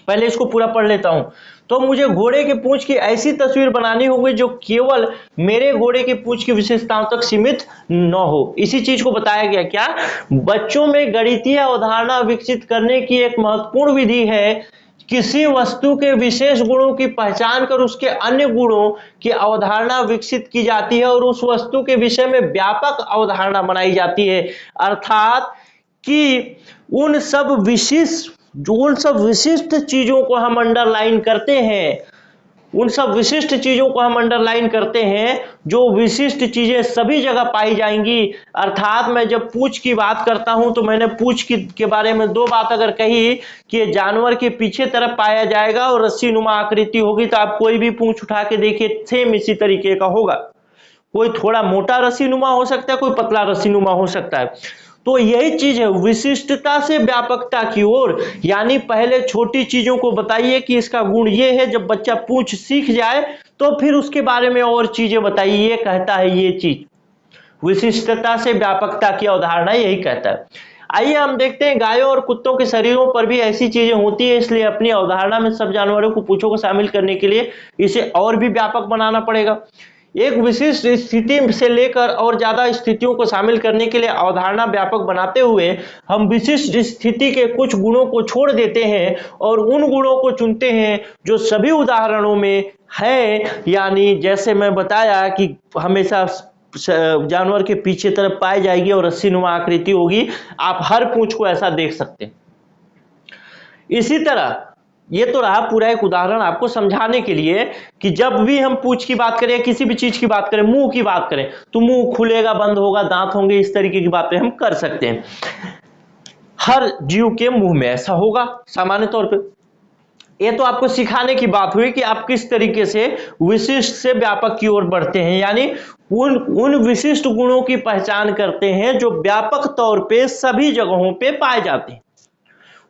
[SPEAKER 1] पहले इसको पूरा पढ़ लेता हूं। तो मुझे घोड़े के पूंछ की ऐसी तस्वीर बनानी होगी जो केवल मेरे घोड़े के पूंछ की विशेषताओं तक सीमित न हो। इसी चीज को बताया गया। क्या? बच्चों में गणितीय अवधारणा विकसित करने की एक महत्वपूर्ण विधि है किसी वस्तु के विशेष गुणों की पहचान कर उसके अन्य गुणों की अवधारणा विकसित की जाती है और उस वस्तु के विषय में व्यापक अवधारणा बनाई जाती है। अर्थात कि उन सब विशिष्ट चीजों को हम अंडरलाइन करते हैं, जो विशिष्ट चीजें सभी जगह पाई जाएंगी। अर्थात मैं जब पूंछ की बात करता हूं तो मैंने पूंछ के बारे में 2 बात अगर कही कि जानवर के पीछे तरफ पाया जाएगा और रस्सी नुमा आकृति होगी, तो आप कोई भी पूंछ उठा के देखिए सेम इसी तरीके का होगा। कोई थोड़ा मोटा रस्सी नुमा हो सकता है, कोई पतला रस्सी नुमा हो सकता है। तो यही चीज है विशिष्टता से व्यापकता की ओर। यानी पहले छोटी चीजों को बताइए कि इसका गुण ये है, जब बच्चा पूंछ सीख जाए तो फिर उसके बारे में और चीजें बताइए। ये कहता है ये चीज, विशिष्टता से व्यापकता की अवधारणा यही कहता है। आइए हम देखते हैं गायों और कुत्तों के शरीरों पर भी ऐसी चीजें होती है, इसलिए अपनी अवधारणा में सब जानवरों को पूंछों को शामिल करने के लिए इसे और भी व्यापक बनाना पड़ेगा। एक विशिष्ट स्थिति से लेकर और ज्यादा स्थितियों को शामिल करने के लिए अवधारणा व्यापक बनाते हुए हम विशिष्ट स्थिति के कुछ गुणों को छोड़ देते हैं और उन गुणों को चुनते हैं जो सभी उदाहरणों में है। यानी जैसे मैं बताया कि हमेशा जानवर के पीछे तरफ पाई जाएगी और रस्सी नुमा आकृति होगी, आप हर पूंछ को ऐसा देख सकते हैं। इसी तरह ये तो रहा पूरा एक उदाहरण आपको समझाने के लिए कि जब भी हम पूंछ की बात करें, किसी भी चीज की बात करें, मुंह की बात करें, तो मुंह खुलेगा, बंद होगा, दांत होंगे, इस तरीके की बातें हम कर सकते हैं। हर जीव के मुंह में ऐसा होगा सामान्य तौर पे। ये तो आपको सिखाने की बात हुई कि आप किस तरीके से विशिष्ट से व्यापक की ओर बढ़ते हैं, यानी उन विशिष्ट गुणों की पहचान करते हैं जो व्यापक तौर पे सभी जगहों पे पाए जाते हैं।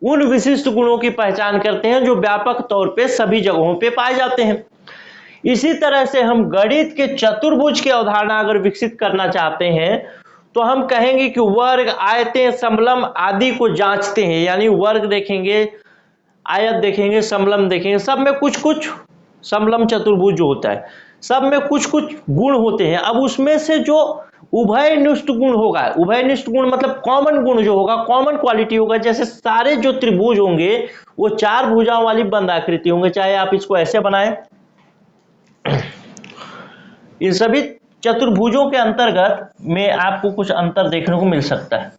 [SPEAKER 1] उन विशिष्ट गुणों की पहचान करते हैं जो व्यापक तौर पे सभी जगहों पे पाए जाते हैं। इसी तरह से हम गणित के चतुर्भुज की अवधारणा अगर विकसित करना चाहते हैं तो हम कहेंगे कि वर्ग, आयतें, समलंब आदि को जांचते हैं। यानी वर्ग देखेंगे, आयत देखेंगे, समलंब देखेंगे, सब में कुछ कुछ, समलंब चतुर्भुज जो होता है सब में कुछ कुछ गुण होते हैं। अब उसमें से जो उभयनिष्ठ गुण होगा, उभयनिष्ठ गुण मतलब कॉमन गुण जो होगा, कॉमन क्वालिटी होगा, जैसे सारे जो त्रिभुज होंगे वो 4 भुजाओं वाली बंद आकृति होंगे, चाहे आप इसको ऐसे बनाएं। इन सभी चतुर्भुजों के अंतर्गत में आपको कुछ अंतर देखने को मिल सकता है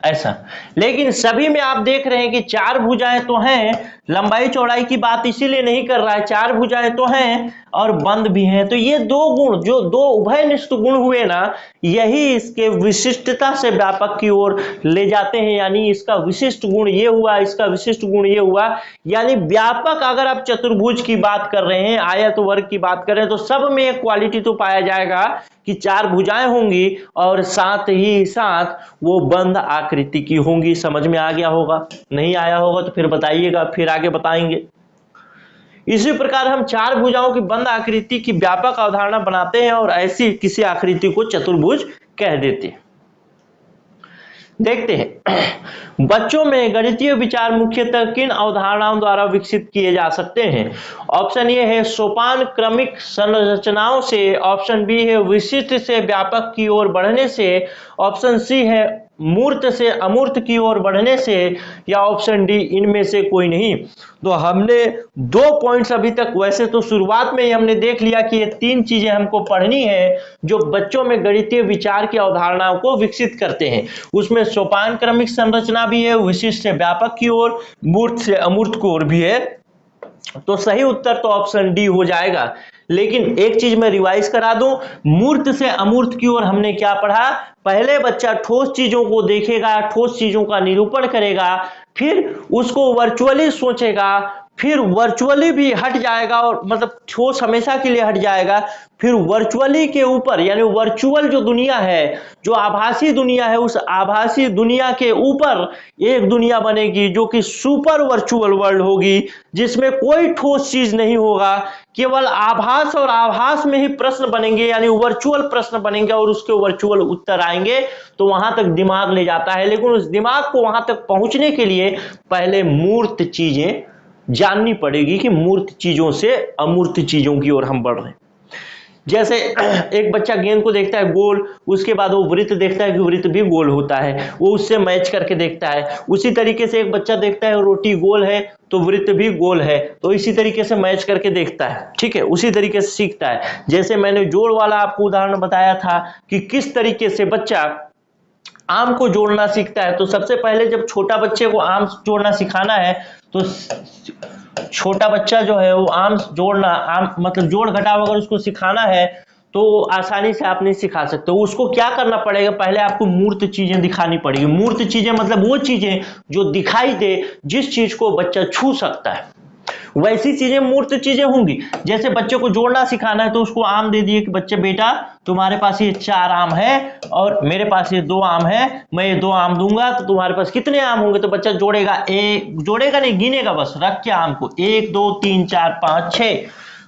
[SPEAKER 1] ऐसा। लेकिन सभी में आप देख रहे हैं कि चार भुजाएं तो हैं, लंबाई चौड़ाई की बात इसीलिए नहीं कर रहा है, चार भुजाएं तो हैं और बंद भी हैं। तो ये दो गुण, जो दो उभयनिष्ठ गुण हुए ना, यही इसके विशिष्टता से व्यापक की ओर ले जाते हैं। यानी इसका विशिष्ट गुण ये हुआ, इसका विशिष्ट गुण ये हुआ। यानी व्यापक अगर आप चतुर्भुज की बात कर रहे हैं, आयत वर्ग की बात कर रहे हैं, तो सब में एक क्वालिटी तो पाया जाएगा कि चार भुजाएं होंगी और साथ ही साथ वो बंद आकृति की होंगी। समझ में आ गया होगा? नहीं आया होगा तो फिर बताइएगा, फिर आगे बताएंगे। इसी प्रकार हम चार भुजाओं की बंद आकृति की व्यापक अवधारणा बनाते हैं और ऐसी किसी आकृति को चतुर्भुज कह देते हैं। देखते हैं बच्चों में गणितीय विचार मुख्यतः किन अवधारणाओं द्वारा विकसित किए जा सकते हैं। ऑप्शन ए है सोपान क्रमिक संरचनाओं से, ऑप्शन बी है विशिष्ट से व्यापक की ओर बढ़ने से, ऑप्शन सी है मूर्त से अमूर्त की ओर बढ़ने से, या ऑप्शन डी इनमें से कोई नहीं। तो हमने दो पॉइंट्स अभी तक, वैसे तो शुरुआत में ही हमने देख लिया कि ये तीन चीजें हमको पढ़नी है जो बच्चों में गणितीय विचार की अवधारणाओं को विकसित करते हैं। उसमें सोपान क्रमिक संरचना भी है, विशिष्ट से व्यापक की ओर, मूर्त से अमूर्त की ओर भी है। तो सही उत्तर तो ऑप्शन डी हो जाएगा। लेकिन एक चीज मैं रिवाइज करा दूं, मूर्त से अमूर्त की ओर हमने क्या पढ़ा? पहले बच्चा ठोस चीजों को देखेगा, ठोस चीजों का निरूपण करेगा, फिर उसको वर्चुअली सोचेगा, फिर वर्चुअली भी हट जाएगा, और मतलब ठोस हमेशा के लिए हट जाएगा, फिर वर्चुअली के ऊपर, यानी वर्चुअल जो दुनिया है, जो आभासी दुनिया है, उस आभासी दुनिया के ऊपर एक दुनिया बनेगी जो कि सुपर वर्चुअल वर्ल्ड होगी, जिसमें कोई ठोस चीज नहीं होगा, केवल आभास और आभास में ही प्रश्न बनेंगे, यानी वर्चुअल प्रश्न बनेंगे और उसके वर्चुअल उत्तर आएंगे। तो वहां तक दिमाग ले जाता है, लेकिन उस दिमाग को वहां तक पहुंचने के लिए पहले मूर्त चीजें जाननी पड़ेगी कि मूर्त चीजों से अमूर्त चीजों की ओर हम बढ़ रहे हैं। जैसे एक बच्चा गेंद को देखता है गोल, उसके बाद वो वृत्त देखता है कि वृत्त भी गोल होता है, वो उससे मैच करके देखता है। उसी तरीके से एक बच्चा देखता है रोटी गोल है तो वृत्त भी गोल है, तो इसी तरीके से मैच करके देखता है, ठीक है, उसी तरीके से सीखता है। जैसे मैंने जोड़ वाला आपको उदाहरण बताया था कि किस तरीके से बच्चा आम को जोड़ना सीखता है। तो सबसे पहले जब छोटा बच्चे को आम जोड़ना सिखाना है, तो छोटा बच्चा जो है वो आम जोड़ना, आम मतलब जोड़ घटाव अगर उसको सिखाना है तो आसानी से आप नहीं सिखा सकते। उसको क्या करना पड़ेगा? पहले आपको मूर्त चीजें दिखानी पड़ेगी। मूर्त चीजें मतलब वो चीजें जो दिखाई दे, जिस चीज को बच्चा छू सकता है, वैसी चीजें मूर्त चीजें होंगी। जैसे बच्चे को जोड़ना सिखाना है तो उसको आम दे दिए कि बच्चे बेटा तुम्हारे पास ये 4 आम है और मेरे पास ये 2 आम है, मैं ये 2 आम दूंगा तो तुम्हारे पास कितने आम होंगे? तो बच्चा जोड़ेगा, जोड़ेगा नहीं, गिनेगा बस, रख के आम को 1 2 3 4 5 6,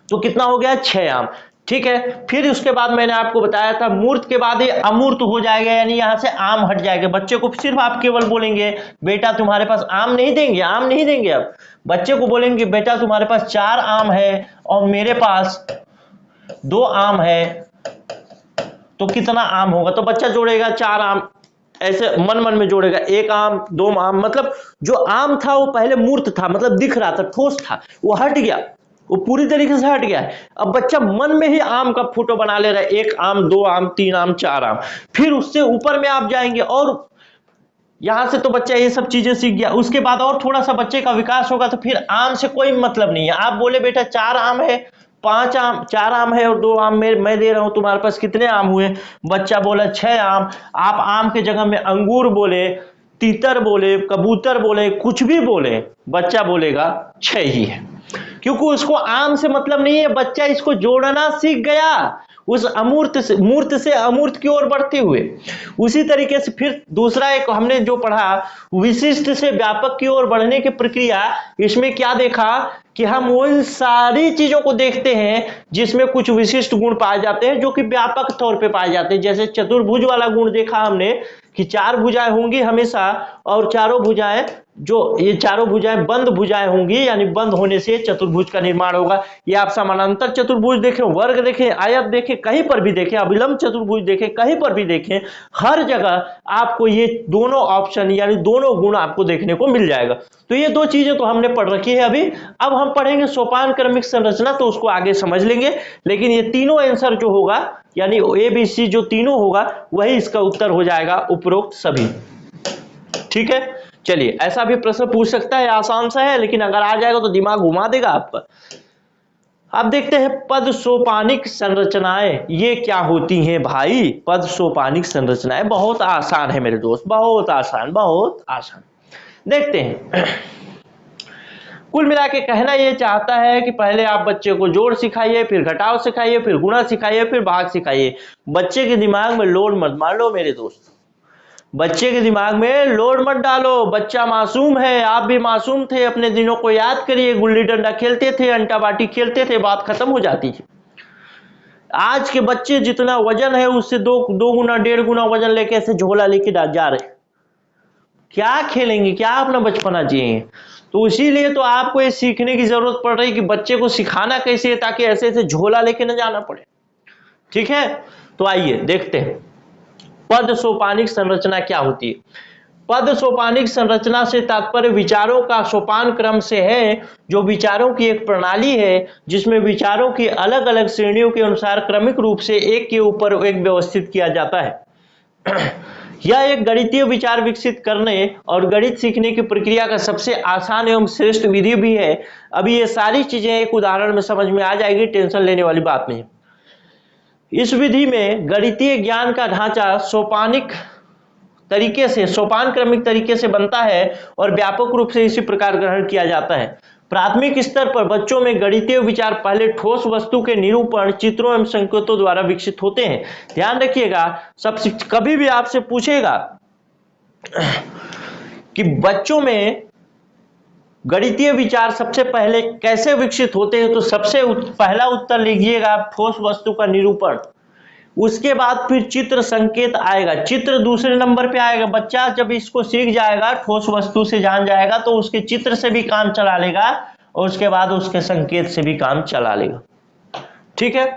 [SPEAKER 1] तो कितना हो गया? 6 आम, ठीक है। फिर उसके बाद मैंने आपको बताया था मूर्त के बाद ये अमूर्त हो जाएगा, यानी यहां से आम हट जाएगा। बच्चे को सिर्फ आप केवल बोलेंगे बेटा तुम्हारे पास आम नहीं देंगे, आम नहीं देंगे। अब बच्चे को बोलेंगे बेटा तुम्हारे पास 4 आम है और मेरे पास 2 आम है, तो कितना आम होगा? तो बच्चा जोड़ेगा 4 आम, ऐसे मन मन में जोड़ेगा, 1 आम 2 आम। मतलब जो आम था वो पहले मूर्त था, मतलब दिख रहा था, ठोस था, वो हट गया, वो पूरी तरीके से हट गया है। अब बच्चा मन में ही आम का फोटो बना ले रहा है, 1 आम 2 आम 3 आम 4 आम। फिर उससे ऊपर में आप जाएंगे और यहां से तो बच्चा ये सब चीजें सीख गया। उसके बाद और थोड़ा सा बच्चे का विकास होगा तो फिर आम से कोई मतलब नहीं है। आप बोले बेटा 4 आम है, 5 आम, 4 आम है और 2 आम मैं दे रहा हूं, तुम्हारे पास कितने आम हुए? बच्चा बोला 6 आम। आप आम के जगह में अंगूर बोले, तीतर बोले, कबूतर बोले, कुछ भी बोले, बच्चा बोलेगा 6 ही है, क्योंकि उसको आम से मतलब नहीं है। बच्चा इसको जोड़ना सीख गया उस अमूर्त से, मूर्त से अमूर्त की ओर बढ़ते हुए। उसी तरीके से फिर दूसरा एक हमने जो पढ़ा, विशिष्ट से व्यापक की ओर बढ़ने की प्रक्रिया, इसमें क्या देखा कि हम उन सारी चीजों को देखते हैं जिसमें कुछ विशिष्ट गुण पाए जाते हैं जो कि व्यापक तौर पे पाए जाते हैं। जैसे चतुर्भुज वाला गुण देखा हमने कि 4 भुजाएं होंगी हमेशा और चारों भुजाएं जो ये चारों भुजाएं बंद भुजाएं होंगी, यानी बंद होने से चतुर्भुज का निर्माण होगा। ये आप समानांतर चतुर्भुज देखें, वर्ग देखें, आयत देखें, कहीं पर भी देखें, अभिलंब चतुर्भुज देखें, कहीं पर भी देखें, हर जगह आपको ये दोनों ऑप्शन यानी दोनों गुण आपको देखने को मिल जाएगा। तो ये दो चीजें तो हमने पढ़ रखी है अभी। अब हम पढ़ेंगे सोपान क्रमिक संरचना, तो उसको आगे समझ लेंगे। लेकिन ये तीनों आंसर जो होगा यानी ABC जो तीनों होगा वही इसका उत्तर हो जाएगा, उपरोक्त सभी। ठीक है, चलिए ऐसा भी प्रश्न पूछ सकता है, आसान सा है, लेकिन अगर आ जाएगा तो दिमाग घुमा देगा आपका। अब देखते हैं पद सोपानिक संरचनाएं ये क्या होती हैं भाई। पद सोपानिक संरचनाएं बहुत आसान है मेरे दोस्त, बहुत आसान, बहुत आसान। देखते हैं। कुल मिला के कहना यह चाहता है कि पहले आप बच्चे को जोड़ सिखाइए, फिर घटाव सिखाइए, फिर गुणा सिखाइए, फिर भाग सिखाइए। बच्चे के दिमाग में लोड मत मार लो मेरे दोस्त, बच्चे के दिमाग में लोड मत डालो। बच्चा मासूम है, आप भी मासूम थे, अपने दिनों को याद करिए, गुल्ली डंडा खेलते थे, अंटा बाटी खेलते थे, बात खत्म हो जाती है। आज के बच्चे जितना वजन है उससे दो गुना 1.5 गुना वजन लेके ऐसे झोला लेके जा रहे, क्या खेलेंगे, क्या अपना बचपना जिएंगे। तो इसीलिए तो आपको ये सीखने की जरूरत पड़ रही कि बच्चे को सिखाना कैसे है ताकि ऐसे ऐसे झोला लेके न जाना पड़े। ठीक है, तो आइए देखते हैं पद सोपानिक संरचना क्या होती है। पद सोपानिक संरचना से तात्पर्य विचारों का सोपान क्रम से है, जो विचारों की एक प्रणाली है जिसमें विचारों की अलग अलग श्रेणियों के अनुसार क्रमिक रूप से एक के ऊपर एक व्यवस्थित किया जाता है। यह एक गणितीय विचार विकसित करने और गणित सीखने की प्रक्रिया का सबसे आसान एवं श्रेष्ठ विधि भी है। अभी ये सारी चीजें एक उदाहरण में समझ में आ जाएगी, टेंशन लेने वाली बात नहीं। इस विधि में गणितीय ज्ञान का ढांचा सोपानिक तरीके से, सोपान क्रमिक तरीके से बनता है और व्यापक रूप से इसी प्रकार ग्रहण किया जाता है। प्राथमिक स्तर पर बच्चों में गणितीय विचार पहले ठोस वस्तु के निरूपण, चित्रों एवं संकेतों द्वारा विकसित होते हैं। ध्यान रखिएगा, सब कभी भी आपसे पूछेगा कि बच्चों में गणितीय विचार सबसे पहले कैसे विकसित होते हैं, तो सबसे पहला उत्तर लिखिएगा ठोस वस्तु का निरूपण। उसके बाद फिर चित्र संकेत आएगा, चित्र दूसरे नंबर पे आएगा। बच्चा जब इसको सीख जाएगा, ठोस वस्तु से जान जाएगा, तो उसके चित्र से भी काम चला लेगा और उसके बाद उसके संकेत से भी काम चला लेगा। ठीक है,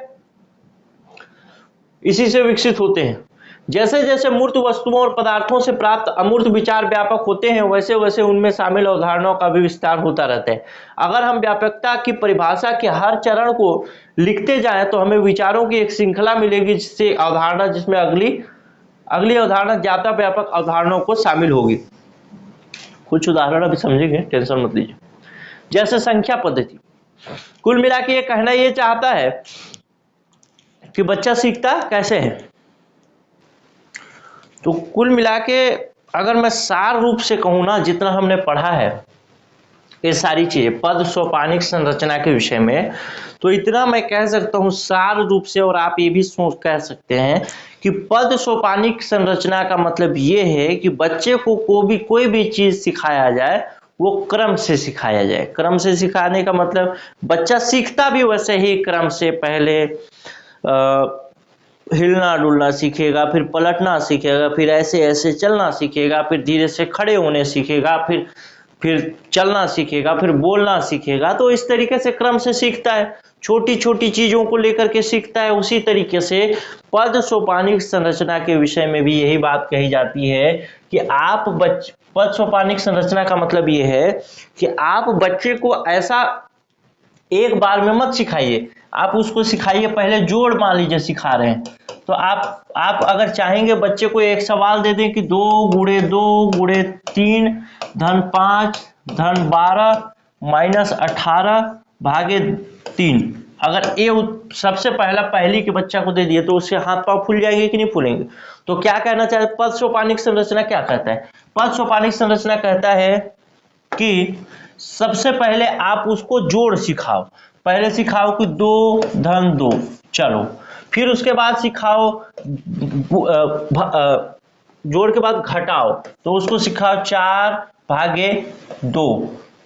[SPEAKER 1] इसी से विकसित होते हैं। जैसे जैसे मूर्त वस्तुओं और पदार्थों से प्राप्त अमूर्त विचार व्यापक होते हैं, वैसे वैसे उनमें शामिल अवधारणाओं का भी विस्तार होता रहता है। अगर हम व्यापकता की परिभाषा के हर चरण को लिखते जाएं तो हमें विचारों की एक श्रृंखला मिलेगी, जिससे अवधारणा, जिसमें अगली अवधारणा ज्ञाता व्यापक अवधारणाओं को शामिल होगी। कुछ उदाहरण अभी समझेंगे, टेंशन मत लीजिए। जैसे संख्या पद्धति। कुल मिला के ये कहना ये चाहता है कि बच्चा सीखता कैसे है। तो कुल मिला के अगर मैं सार रूप से कहूँ ना, जितना हमने पढ़ा है ये सारी चीजें पद सोपानिक संरचना के विषय में, तो इतना मैं कह सकता हूँ सार रूप से। और आप ये भी कह सकते हैं कि पद सोपानिक संरचना का मतलब ये है कि बच्चे को कोई भी चीज सिखाया जाए वो क्रम से सिखाया जाए। क्रम से सिखाने का मतलब बच्चा सीखता भी वैसे ही क्रम से, पहले हिलना डुलना सीखेगा, फिर पलटना सीखेगा, फिर ऐसे ऐसे चलना सीखेगा, फिर धीरे से खड़े होने सीखेगा, फिर चलना सीखेगा, फिर बोलना सीखेगा। तो इस तरीके से क्रम से सीखता है, छोटी छोटी चीजों को लेकर के सीखता है। उसी तरीके से पद सोपानिक संरचना के विषय में भी यही बात कही जाती है कि आप पद सोपानिक संरचना का मतलब ये है कि आप बच्चे को ऐसा एक बार में मत सिखाइए, आप उसको सिखाइए। पहले जोड़ मान लीजिए सिखा रहे हैं, तो आप अगर चाहेंगे बच्चे को एक सवाल दे दें कि 2 गुणे 2 गुणे 3 धन 5 धन 12 माइनस 18 भागे 3, अगर ये सबसे पहली के बच्चा को दे दिए तो उसके हाथ पांव फूल जाएंगे कि नहीं फूलेंगे। तो क्या कहना चाहते, पद सोपानिक संरचना क्या कहता है? पद सोपानिक संरचना कहता है कि सबसे पहले आप उसको जोड़ सिखाओ। पहले सिखाओ कि 2 धन 2, चलो। फिर उसके बाद सिखाओ जोड़ के बाद घटाओ, तो उसको सिखाओ 4 भागे 2।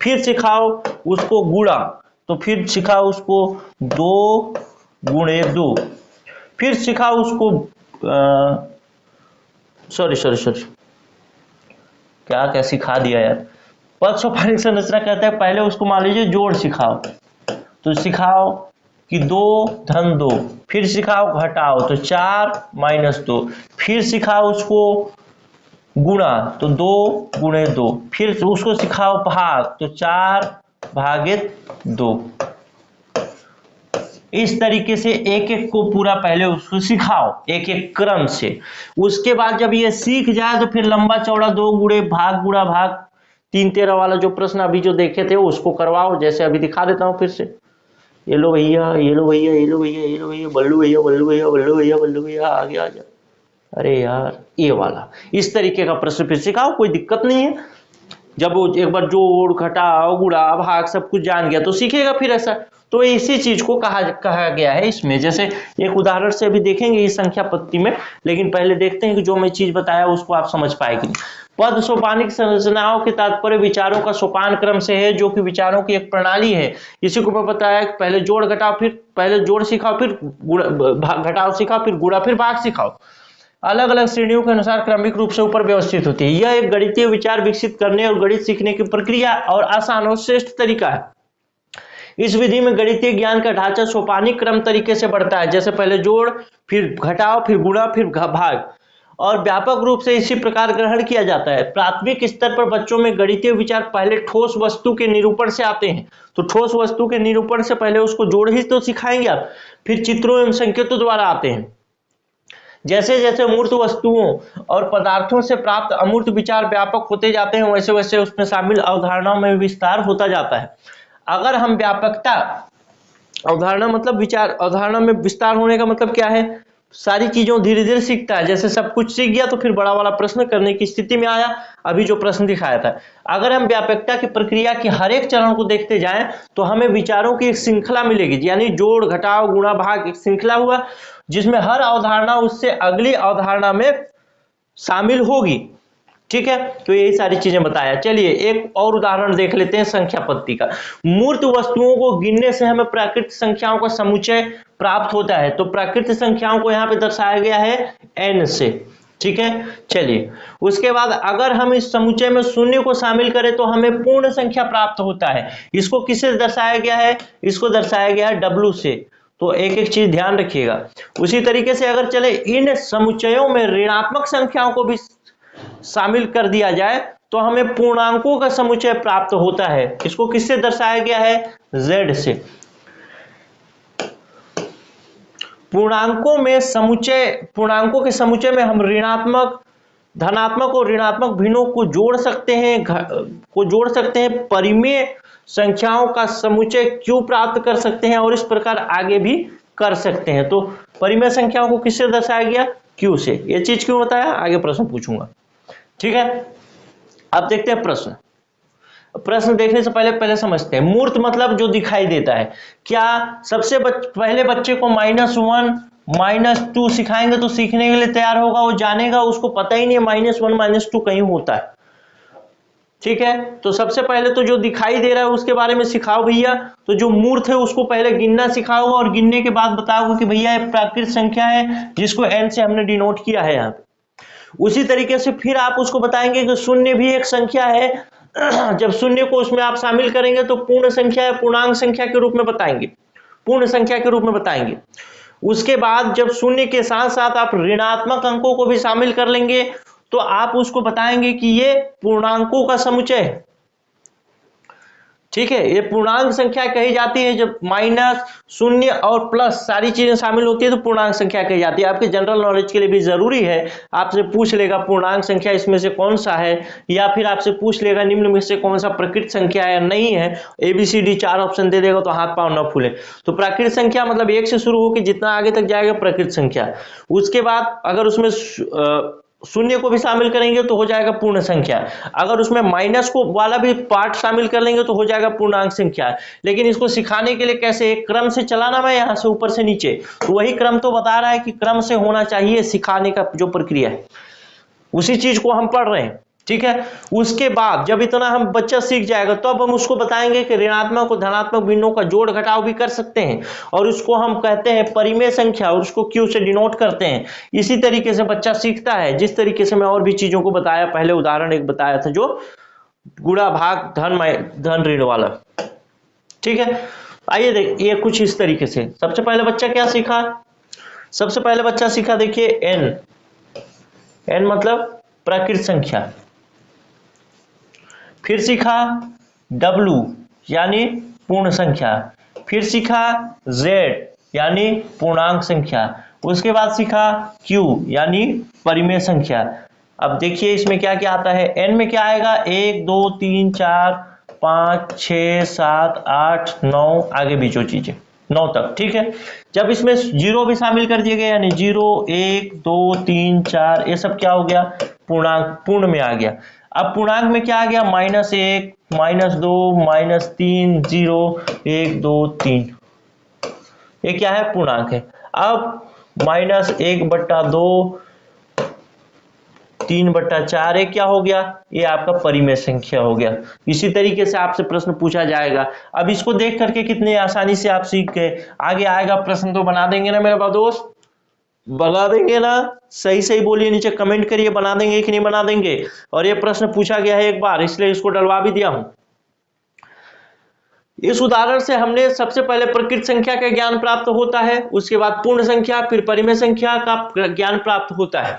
[SPEAKER 1] फिर सिखाओ उसको गुणा, तो फिर सिखाओ उसको 2 गुणे 2। फिर सिखाओ उसको सॉरी क्या क्या सिखा दिया यार। पद सोपानिक संरचना कहता है पहले उसको मान लीजिए जोड़ सिखाओ, तो सिखाओ कि 2 धन 2, फिर सिखाओ घटाओ तो 4 माइनस 2, फिर सिखाओ उसको गुणा तो 2 गुणे 2, फिर उसको सिखाओ भाग तो 4 भागित 2। इस तरीके से एक एक को पूरा पहले उसको सिखाओ एक एक क्रम से। उसके बाद जब ये सीख जाए तो फिर लंबा चौड़ा 2 गुणे भाग गुणा भाग 3 13 वाला जो प्रश्न अभी जो देखे थे उसको करवाओ, जैसे अभी दिखा देता हूं फिर से। ये लो भैया, ये लो भैया, ये लो भैया, ये लो भैया, बल्लू भैया, बल्लू भैया, बल्लू भैया, बल्लू भैया, आगे आ जा। अरे यार ये वाला इस तरीके का प्रश्न फिर सिखाओ, कोई दिक्कत नहीं है। जब वो एक बार जोड़ घटाव गुणा भाग सब कुछ जान गया तो सीखेगा फिर ऐसा। तो इसी चीज को कहा गया है इसमें। जैसे एक उदाहरण से अभी देखेंगे इस संख्या पत्ती में, लेकिन पहले देखते हैं कि जो मैं चीज बताया उसको आप समझ पाएंगे। पद सोपानिक संरचनाओं के तात्पर्य विचारों का सोपान क्रम से है, जो कि विचारों की एक प्रणाली है। इसी को मैं बताया कि पहले जोड़ घटाओ, फिर पहले जोड़ सिखाओ, फिर घटाओ सिखाओ, फिर गुणा, फिर भाग सिखाओ। अलग अलग श्रेणियों के अनुसार क्रमिक रूप से ऊपर व्यवस्थित होती है। यह एक गणितीय विचार विकसित करने और गणित सीखने की प्रक्रिया और आसान और श्रेष्ठ तरीका है। इस विधि में गणितीय ज्ञान का ढांचा सोपानिक क्रम तरीके से बढ़ता है, जैसे पहले जोड़, फिर घटाओ, फिर गुणा, फिर भाग, और व्यापक रूप से इसी प्रकार ग्रहण किया जाता है। प्राथमिक स्तर पर बच्चों में गणितीय विचार पहले ठोस वस्तु के निरूपण से आते हैं। तो ठोस वस्तु के निरूपण से पहले उसको जोड़ ही तो सिखाएंगे आप, फिर चित्रों एवं संकेतों द्वारा आते हैं। जैसे जैसे मूर्त वस्तुओं और पदार्थों से प्राप्त अमूर्त विचार व्यापक होते जाते हैं, वैसे वैसे उसमें शामिल अवधारणाओं में विस्तार होता जाता है। अगर हम व्यापकता, अवधारणा मतलब विचार, अवधारणा में विस्तार होने का मतलब क्या है, सारी चीजों धीरे धीरे सीखता है। जैसे सब कुछ सीख गया तो फिर बड़ा वाला प्रश्न करने की स्थिति में आया, अभी जो प्रश्न दिखाया था। अगर हम व्यापकता की प्रक्रिया के हर एक चरण को देखते जाएं तो हमें विचारों की एक श्रृंखला मिलेगी, यानी जोड़ घटाव गुणा भाग एक श्रृंखला हुआ, जिसमें हर अवधारणा उससे अगली अवधारणा में शामिल होगी। ठीक है, तो यही सारी चीजें बताया। चलिए एक और उदाहरण देख लेते हैं संख्या पत्ती का। मूर्त वस्तुओं को गिनने से हमें प्राकृतिक संख्याओं का समुच्चय प्राप्त होता है। तो प्राकृतिक संख्याओं को यहाँ पे दर्शाया गया है n से। ठीक है, चलिए उसके बाद अगर हम इस समुच्चय में शून्य को शामिल करें तो हमें पूर्ण संख्या प्राप्त होता है। इसको किससे दर्शाया गया है, इसको दर्शाया गया है w से। तो एक एक चीज ध्यान रखिएगा। उसी तरीके से अगर चले इन समुच्चयों में ऋणात्मक संख्याओं को भी शामिल कर दिया जाए तो हमें पूर्णांकों का समुच्चय प्राप्त होता है। इसको किससे दर्शाया गया है, z से। पूर्णांकों में समुच्चय, पूर्णांकों के समुच्चय में हम ऋणात्मक, धनात्मक और ऋणात्मक भिन्नों को जोड़ सकते हैं, परिमेय संख्याओं का समुच्चय क्यों प्राप्त कर सकते हैं, और इस प्रकार आगे भी कर सकते हैं। तो परिमेय संख्याओं को किससे दर्शाया गया, क्यू से। ये चीज क्यों बताया, आगे प्रश्न पूछूंगा। ठीक है, अब देखते हैं प्रश्न। प्रश्न देखने से पहले समझते हैं। मूर्त मतलब जो दिखाई देता है। क्या सबसे पहले बच्चे को -1 -2 सिखाएंगे तो सीखने के लिए तैयार होगा, वो जानेगा, उसको पता ही नहीं -1 -2 कहीं होता है। ठीक है, तो सबसे पहले तो जो दिखाई दे रहा है उसके बारे में सिखाओ भैया। तो जो मूर्त है उसको पहले गिनना सिखाओगे और गिनने के बाद बताओगे कि भैया ये प्राकृतिक संख्या है जिसको n से हमने डिनोट किया है यहाँ पे। उसी तरीके से फिर आप उसको बताएंगे कि शून्य भी एक संख्या है। जब शून्य को उसमें आप शामिल करेंगे तो पूर्ण संख्या है, पूर्णांक संख्या के रूप में बताएंगे, पूर्ण संख्या के रूप में बताएंगे। उसके बाद जब शून्य के साथ साथ आप ऋणात्मक अंकों को भी शामिल कर लेंगे तो आप उसको बताएंगे कि ये पूर्णांकों का समुच्चय है। ठीक है, ये पूर्णांक संख्या कही जाती है जब माइनस, शून्य और प्लस सारी चीजें शामिल होती है तो पूर्णांक संख्या कही जाती है। आपके जनरल नॉलेज के लिए भी जरूरी है, आपसे पूछ लेगा पूर्णांक संख्या इसमें से कौन सा है, या फिर आपसे पूछ लेगा निम्न में से कौन सा प्राकृतिक संख्या है, नहीं है, ABCD 4 ऑप्शन दे देगा तो हाथ पांव न फूले। तो प्राकृतिक संख्या मतलब 1 से शुरू होकर जितना आगे तक जाएगा प्राकृतिक संख्या। उसके बाद अगर उसमें शून्य को भी शामिल करेंगे तो हो जाएगा पूर्ण संख्या। अगर उसमें माइनस को वाला भी पार्ट शामिल कर लेंगे तो हो जाएगा पूर्णांक संख्या। लेकिन इसको सिखाने के लिए कैसे, एक क्रम से चलाना मैं यहाँ से ऊपर से नीचे, तो वही क्रम तो बता रहा है कि क्रम से होना चाहिए सिखाने का जो प्रक्रिया है, उसी चीज को हम पढ़ रहे हैं। ठीक है, उसके बाद जब इतना हम बच्चा सीख जाएगा तो अब हम उसको बताएंगे कि ऋणात्मक और धनात्मक भिन्नों का जोड़ घटाव भी कर सकते हैं, और उसको हम कहते हैं परिमेय संख्या, और उसको क्यू से डिनोट करते हैं। इसी तरीके से बच्चा सीखता है, जिस तरीके से मैं और भी चीजों को बताया, पहले उदाहरण एक बताया था जो गुणा भाग धन ऋण वाला। ठीक है, आइए देख ये कुछ इस तरीके से। सबसे पहले बच्चा क्या सीखा? सबसे पहले बच्चा सीखा देखिए एन मतलब प्राकृत संख्या। फिर सीखा W यानी पूर्ण संख्या। फिर सीखा Z यानी पूर्णांक संख्या। उसके बाद सीखा Q यानी परिमेय संख्या। अब देखिए इसमें क्या क्या आता है। N में क्या आएगा? 1 2 3 4 5 6 7 8 9, आगे भी जो चीजें 9 तक। ठीक है, जब इसमें जीरो भी शामिल कर दिए गए यानी 0 1 2 3 4, ये सब क्या हो गया? पूर्णांक, पूर्ण में आ गया। अब पूर्णांक में क्या आ गया? -1 -2 -3 0 1 2 3, ये क्या है? पूर्णांक है। अब -1/2 3/4, ये क्या हो गया? ये आपका परिमेय संख्या हो गया। इसी तरीके से आपसे प्रश्न पूछा जाएगा। अब इसको देख करके कितने आसानी से आप सीख गए, आगे आएगा प्रश्न तो बना देंगे ना मेरे दोस्त? बना देंगे ना? सही सही बोलिए, नीचे कमेंट करिए बना देंगे कि नहीं बना देंगे। और ये प्रश्न पूछा गया है एक बार, इसलिए इसको डलवा भी दिया हूं। इस उदाहरण से हमने सबसे पहले प्रकृत संख्या का ज्ञान प्राप्त होता है, उसके बाद पूर्ण संख्या, फिर परिमेय संख्या का ज्ञान प्राप्त होता है।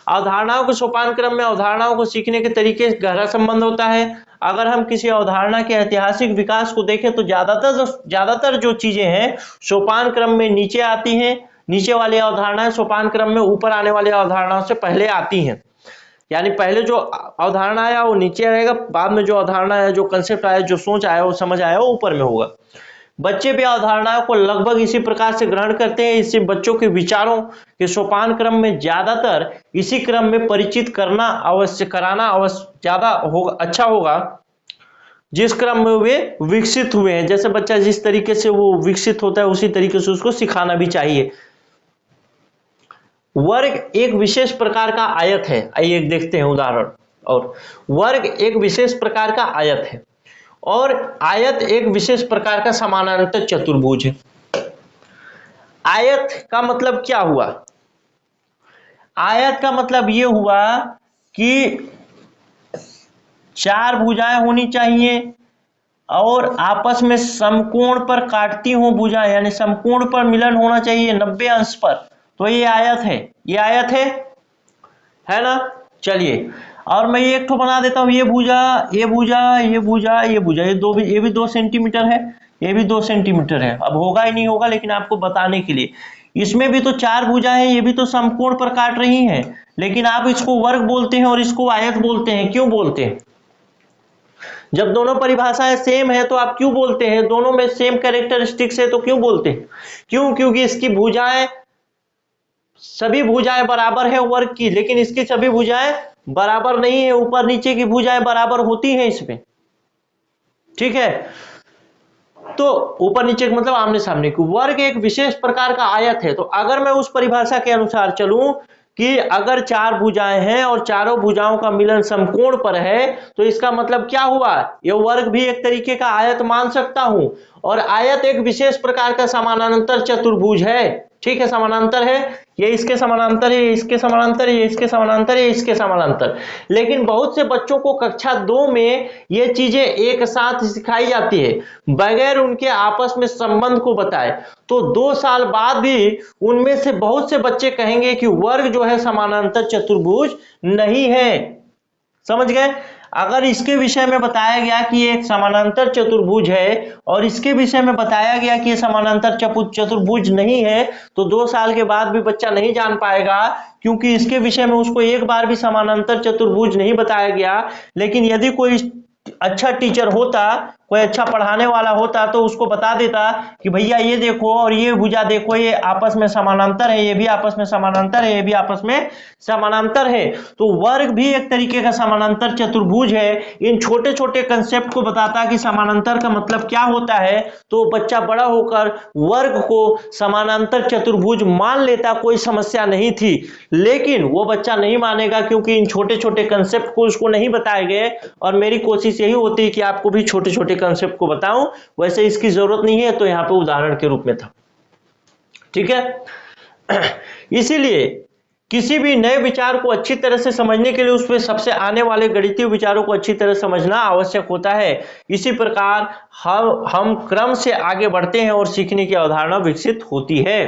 [SPEAKER 1] अवधारणाओं के सोपान क्रम में अवधारणाओं को सीखने के तरीके से गहरा संबंध होता है। अगर हम किसी अवधारणा के ऐतिहासिक विकास को देखें तो ज्यादातर जो चीजें हैं सोपान क्रम में नीचे आती हैं। नीचे वाली अवधारणाएं सोपान क्रम में ऊपर आने वाली अवधारणाओं से पहले आती हैं। यानी पहले जो अवधारणा आया वो नीचे आएगा, बाद में जो अवधारणा है, जो कंसेप्ट आया, जो सोच आया, वो समझ आया, वो ऊपर में होगा। बच्चे भी अवधारणाओं को लगभग इसी प्रकार से ग्रहण करते हैं। इससे बच्चों के विचारों के सोपान क्रम में ज्यादातर इसी क्रम में परिचित कराना ज्यादा होगा, अच्छा होगा जिस क्रम में वे विकसित हुए हैं। जैसे बच्चा जिस तरीके से वो विकसित होता है उसी तरीके से उसको सिखाना भी चाहिए। वर्ग एक विशेष प्रकार का आयत है। आइए देखते हैं उदाहरण। और वर्ग एक विशेष प्रकार का आयत है और आयत एक विशेष प्रकार का समानांतर चतुर्भुज है। आयत का मतलब क्या हुआ? आयत का मतलब ये हुआ कि 4 भुजाएं होनी चाहिए और आपस में समकोण पर काटती हो भुजाएं, यानी समकोण पर मिलन होना चाहिए 90 अंश पर, तो ये आयत है। ये आयत है ना? चलिए, और मैं ये एक ठो बना देता हूं। ये भुजा, ये भुजा, ये भुजा, ये भुजा, ये भी 2 सेंटीमीटर है, ये भी 2 सेंटीमीटर है। अब होगा ही नहीं होगा, लेकिन आपको बताने के लिए। इसमें भी तो 4 भुजा है, ये भी तो समकोण पर काट रही हैं, लेकिन आप इसको वर्ग बोलते हैं और इसको आयत बोलते हैं। क्यों बोलते हैं? जब दोनों परिभाषाएं सेम है तो आप क्यों बोलते हैं? दोनों में सेम कैरेक्टरिस्टिक्स है तो क्यों बोलते हैं? क्यों? क्योंकि इसकी भुजाएं, सभी भुजाएं बराबर है वर्ग की, लेकिन इसकी सभी भुजाएं बराबर नहीं है। ऊपर नीचे की भुजाएं बराबर होती हैं इसमें। ठीक है, तो ऊपर नीचे का मतलब आमने सामने की। वर्ग एक विशेष प्रकार का आयत है। तो अगर मैं उस परिभाषा के अनुसार चलूं कि अगर 4 भुजाएं हैं और चारों भुजाओं का मिलन समकोण पर है, तो इसका मतलब क्या हुआ? यह वर्ग भी एक तरीके का आयत मान सकता हूं। और आयत एक विशेष प्रकार का समानांतर चतुर्भुज है। ठीक है, समानांतर है, ये इसके समानांतर है, ये इसके समानांतर है, ये इसके समानांतर है, ये इसके समानांतर। लेकिन बहुत से बच्चों को कक्षा 2 में ये चीजें एक साथ सिखाई जाती है बगैर उनके आपस में संबंध को बताए। तो 2 साल बाद भी उनमें से बहुत से बच्चे कहेंगे कि वर्ग जो है समानांतर चतुर्भुज नहीं है। समझ गए? अगर इसके विषय में बताया गया कि ये एक समानांतर चतुर्भुज है और इसके विषय में बताया गया कि ये समानांतर चतुर्भुज नहीं है, तो 2 साल के बाद भी बच्चा नहीं जान पाएगा, क्योंकि इसके विषय में उसको एक बार भी समानांतर चतुर्भुज नहीं बताया गया। लेकिन यदि कोई अच्छा टीचर होता, कोई अच्छा पढ़ाने वाला होता, तो उसको बता देता कि भैया ये देखो और ये भुजा देखो, ये आपस में समानांतर है, ये भी आपस में समानांतर है, ये भी आपस में समानांतर है। तो वर्ग भी एक तरीके का समानांतर चतुर्भुज है। इन छोटे छोटे कंसेप्ट को बताता कि समानांतर का मतलब क्या होता है, तो बच्चा बड़ा होकर वर्ग को समानांतर चतुर्भुज मान लेता, कोई समस्या नहीं थी। लेकिन वो बच्चा नहीं मानेगा, क्योंकि इन छोटे छोटे कंसेप्ट को उसको नहीं बताए गए। और मेरी कोशिश यही होती है कि आपको भी छोटे छोटे कंसेप्ट को बताऊं। वैसे इसकी जरूरत नहीं है, तो यहां पे उदाहरण के रूप में था। ठीक है, इसीलिए किसी भी नए विचार को अच्छी तरह से समझने के लिए उसमें सबसे आने वाले गणितीय विचारों को अच्छी तरह समझना आवश्यक होता है। इसी प्रकार हम क्रम से आगे बढ़ते हैं और सीखने की अवधारणा विकसित होती है।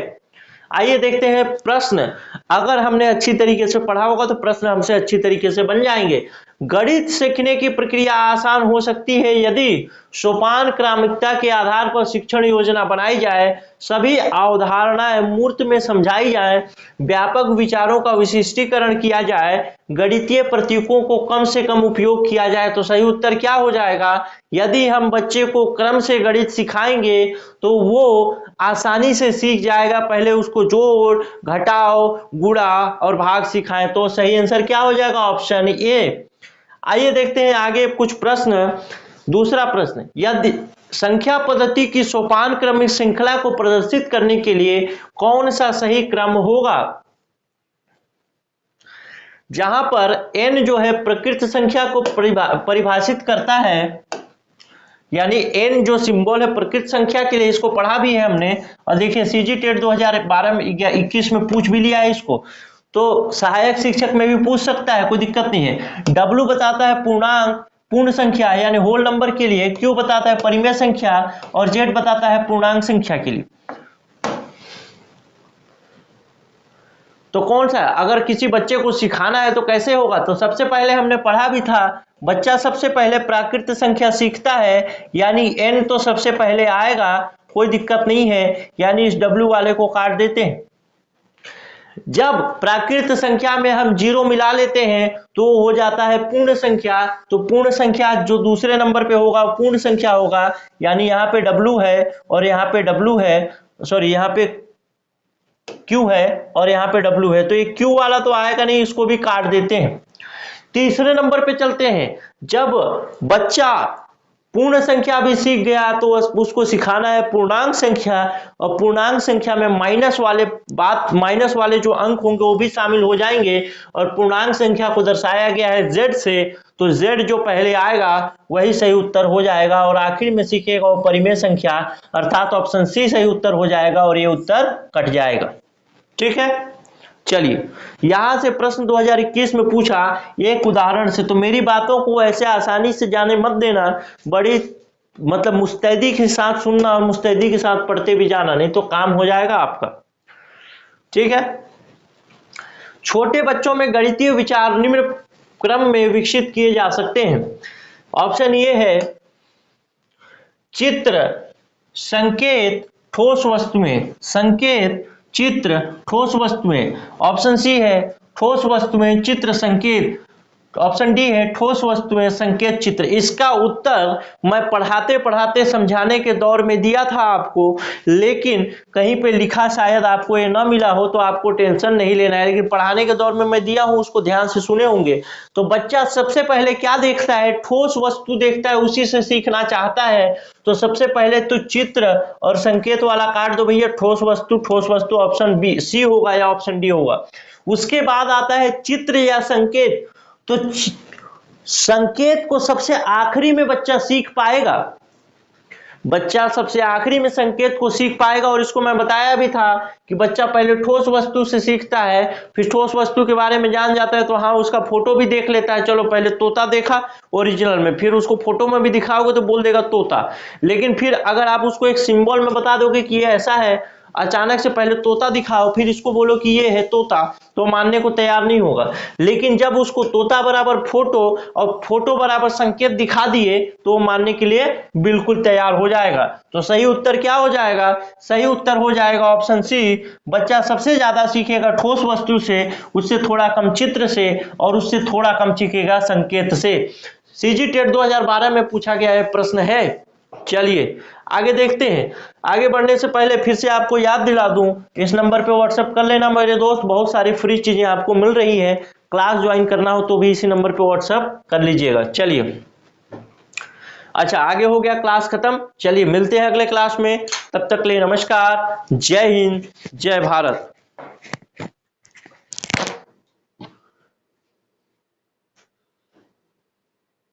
[SPEAKER 1] आइए देखते हैं प्रश्न। अगर हमने अच्छी तरीके से पढ़ा होगा तो प्रश्न हमसे अच्छी तरीके से बन जाएंगे। गणित सीखने की प्रक्रिया आसान हो सकती है यदि सोपान क्रमिकता के आधार पर शिक्षण योजना बनाई जाए, सभी अवधारणाएं मूर्त में समझाई जाए, व्यापक विचारों का विशिष्टीकरण किया जाए, गणितीय प्रतीकों को कम से कम उपयोग किया जाए। तो सही उत्तर क्या हो जाएगा? यदि हम बच्चे को क्रम से गणित सिखाएंगे तो वो आसानी से सीख जाएगा। पहले उसको जोड़, घटाओ, गुणा और भाग सिखाएं। तो सही आंसर क्या हो जाएगा? Option A. आइए देखते हैं आगे कुछ प्रश्न। दूसरा प्रश्न, यदि संख्या पद्धति की सोपान क्रमिक श्रृंखला को प्रदर्शित करने के लिए कौन सा सही क्रम होगा? जहां पर n जो है प्रकृत संख्या को परिभाषित करता है, यानी n जो सिंबल है प्रकृत संख्या के लिए, इसको पढ़ा भी है हमने। और देखिए सीजी टेट 2012 में 21 में पूछ भी लिया है इसको, तो सहायक शिक्षक में भी पूछ सकता है, कोई दिक्कत नहीं है। W बताता है पूर्णांक, पूर्ण संख्या यानी होल नंबर के लिए, Q बताता है परिमेय संख्या और Z बताता है पूर्णांक संख्या के लिए। तो कौन सा, अगर किसी बच्चे को सिखाना है तो कैसे होगा? तो सबसे पहले हमने पढ़ा भी था, बच्चा सबसे पहले प्राकृत संख्या सीखता है, यानी n तो सबसे पहले आएगा, कोई दिक्कत नहीं है, यानी इस W वाले को काट देते हैं। जब प्राकृत संख्या में हम 0 मिला लेते हैं तो हो जाता है पूर्ण संख्या। तो पूर्ण संख्या जो दूसरे नंबर पे होगा पूर्ण संख्या होगा, यानी यहाँ पे W है और यहाँ पे W है, सॉरी यहाँ पे Q है और यहाँ पे W है, तो ये Q वाला तो आएगा नहीं, इसको भी काट देते हैं। तीसरे नंबर पे चलते हैं। जब बच्चा पूर्ण संख्या भी सीख गया तो उसको सिखाना है पूर्णांक संख्या, और पूर्णांक संख्या में माइनस वाले जो अंक होंगे वो भी शामिल हो जाएंगे, और पूर्णांक संख्या को दर्शाया गया है Z से, तो Z जो पहले आएगा वही सही उत्तर हो जाएगा। और आखिर में सीखेगा वो परिमेय संख्या, अर्थात ऑप्शन सी सही उत्तर हो जाएगा और ये उत्तर कट जाएगा। ठीक है, चलिए यहां से प्रश्न 2021 में पूछा एक उदाहरण से। तो मेरी बातों को ऐसे आसानी से जाने मत देना, बड़ी मतलब मुस्तैदी के साथ सुनना और मुस्तैदी के साथ पढ़ते भी जाना, नहीं तो काम हो जाएगा आपका। ठीक है, छोटे बच्चों में गणितीय विचार निम्न क्रम में विकसित किए जा सकते हैं। ऑप्शन ये है चित्र, संकेत, ठोस वस्तुएं, संकेत, चित्र, ठोस वस्तुएं। ऑप्शन सी है ठोस वस्तुएं, चित्र, संकेत। ऑप्शन डी है ठोस वस्तुएं, संकेत, चित्र। इसका उत्तर मैं पढ़ाते पढ़ाते समझाने के दौर में दिया था आपको, लेकिन कहीं पे लिखा शायद आपको ये ना मिला हो, तो आपको टेंशन नहीं लेना है, लेकिन पढ़ाने के दौर में मैं दिया हूं, उसको ध्यान से सुने होंगे। तो बच्चा सबसे पहले क्या देखता है? ठोस वस्तु देखता है, उसी से सीखना चाहता है। तो सबसे पहले तो चित्र और संकेत वाला काट दो भैया, ठोस वस्तु ऑप्शन बी सी होगा या ऑप्शन डी होगा। उसके बाद आता है चित्र या संकेत। तो संकेत को सबसे आखिरी में बच्चा सीख पाएगा, बच्चा सबसे आखिरी में संकेत को सीख पाएगा। और इसको मैं बताया भी था कि बच्चा पहले ठोस वस्तु से सीखता है, फिर ठोस वस्तु के बारे में जान जाता है तो हाँ उसका फोटो भी देख लेता है। चलो पहले तोता देखा ओरिजिनल में, फिर उसको फोटो में भी दिखाओगे तो बोल देगा तोता। लेकिन फिर अगर आप उसको एक सिंबल में बता दोगे कि ये ऐसा है, अचानक से पहले तोता दिखाओ फिर इसको बोलो कि ये है तोता, तो मानने को तैयार नहीं होगा। लेकिन जब उसको तोता बराबर फोटो और फोटो बराबर संकेत दिखा दिए तो मानने के लिए बिल्कुल तैयार हो जाएगा। तो सही उत्तर क्या हो जाएगा? सही उत्तर हो जाएगा ऑप्शन सी। बच्चा सबसे ज्यादा सीखेगा ठोस वस्तु से, उससे थोड़ा कम चित्र से, और उससे थोड़ा कम सीखेगा संकेत से। सीजी टेट 2012 में पूछा गया है प्रश्न है। चलिए आगे देखते हैं। आगे बढ़ने से पहले फिर से आपको याद दिला दूं, इस नंबर पे व्हाट्सएप कर लेना मेरे दोस्त, बहुत सारी फ्री चीजें आपको मिल रही है। क्लास ज्वाइन करना हो तो भी इसी नंबर पे व्हाट्सएप कर लीजिएगा। चलिए अच्छा, आगे हो गया क्लास खत्म। चलिए मिलते हैं अगले क्लास में, तब तक के लिए नमस्कार, जय हिंद, जय भारत।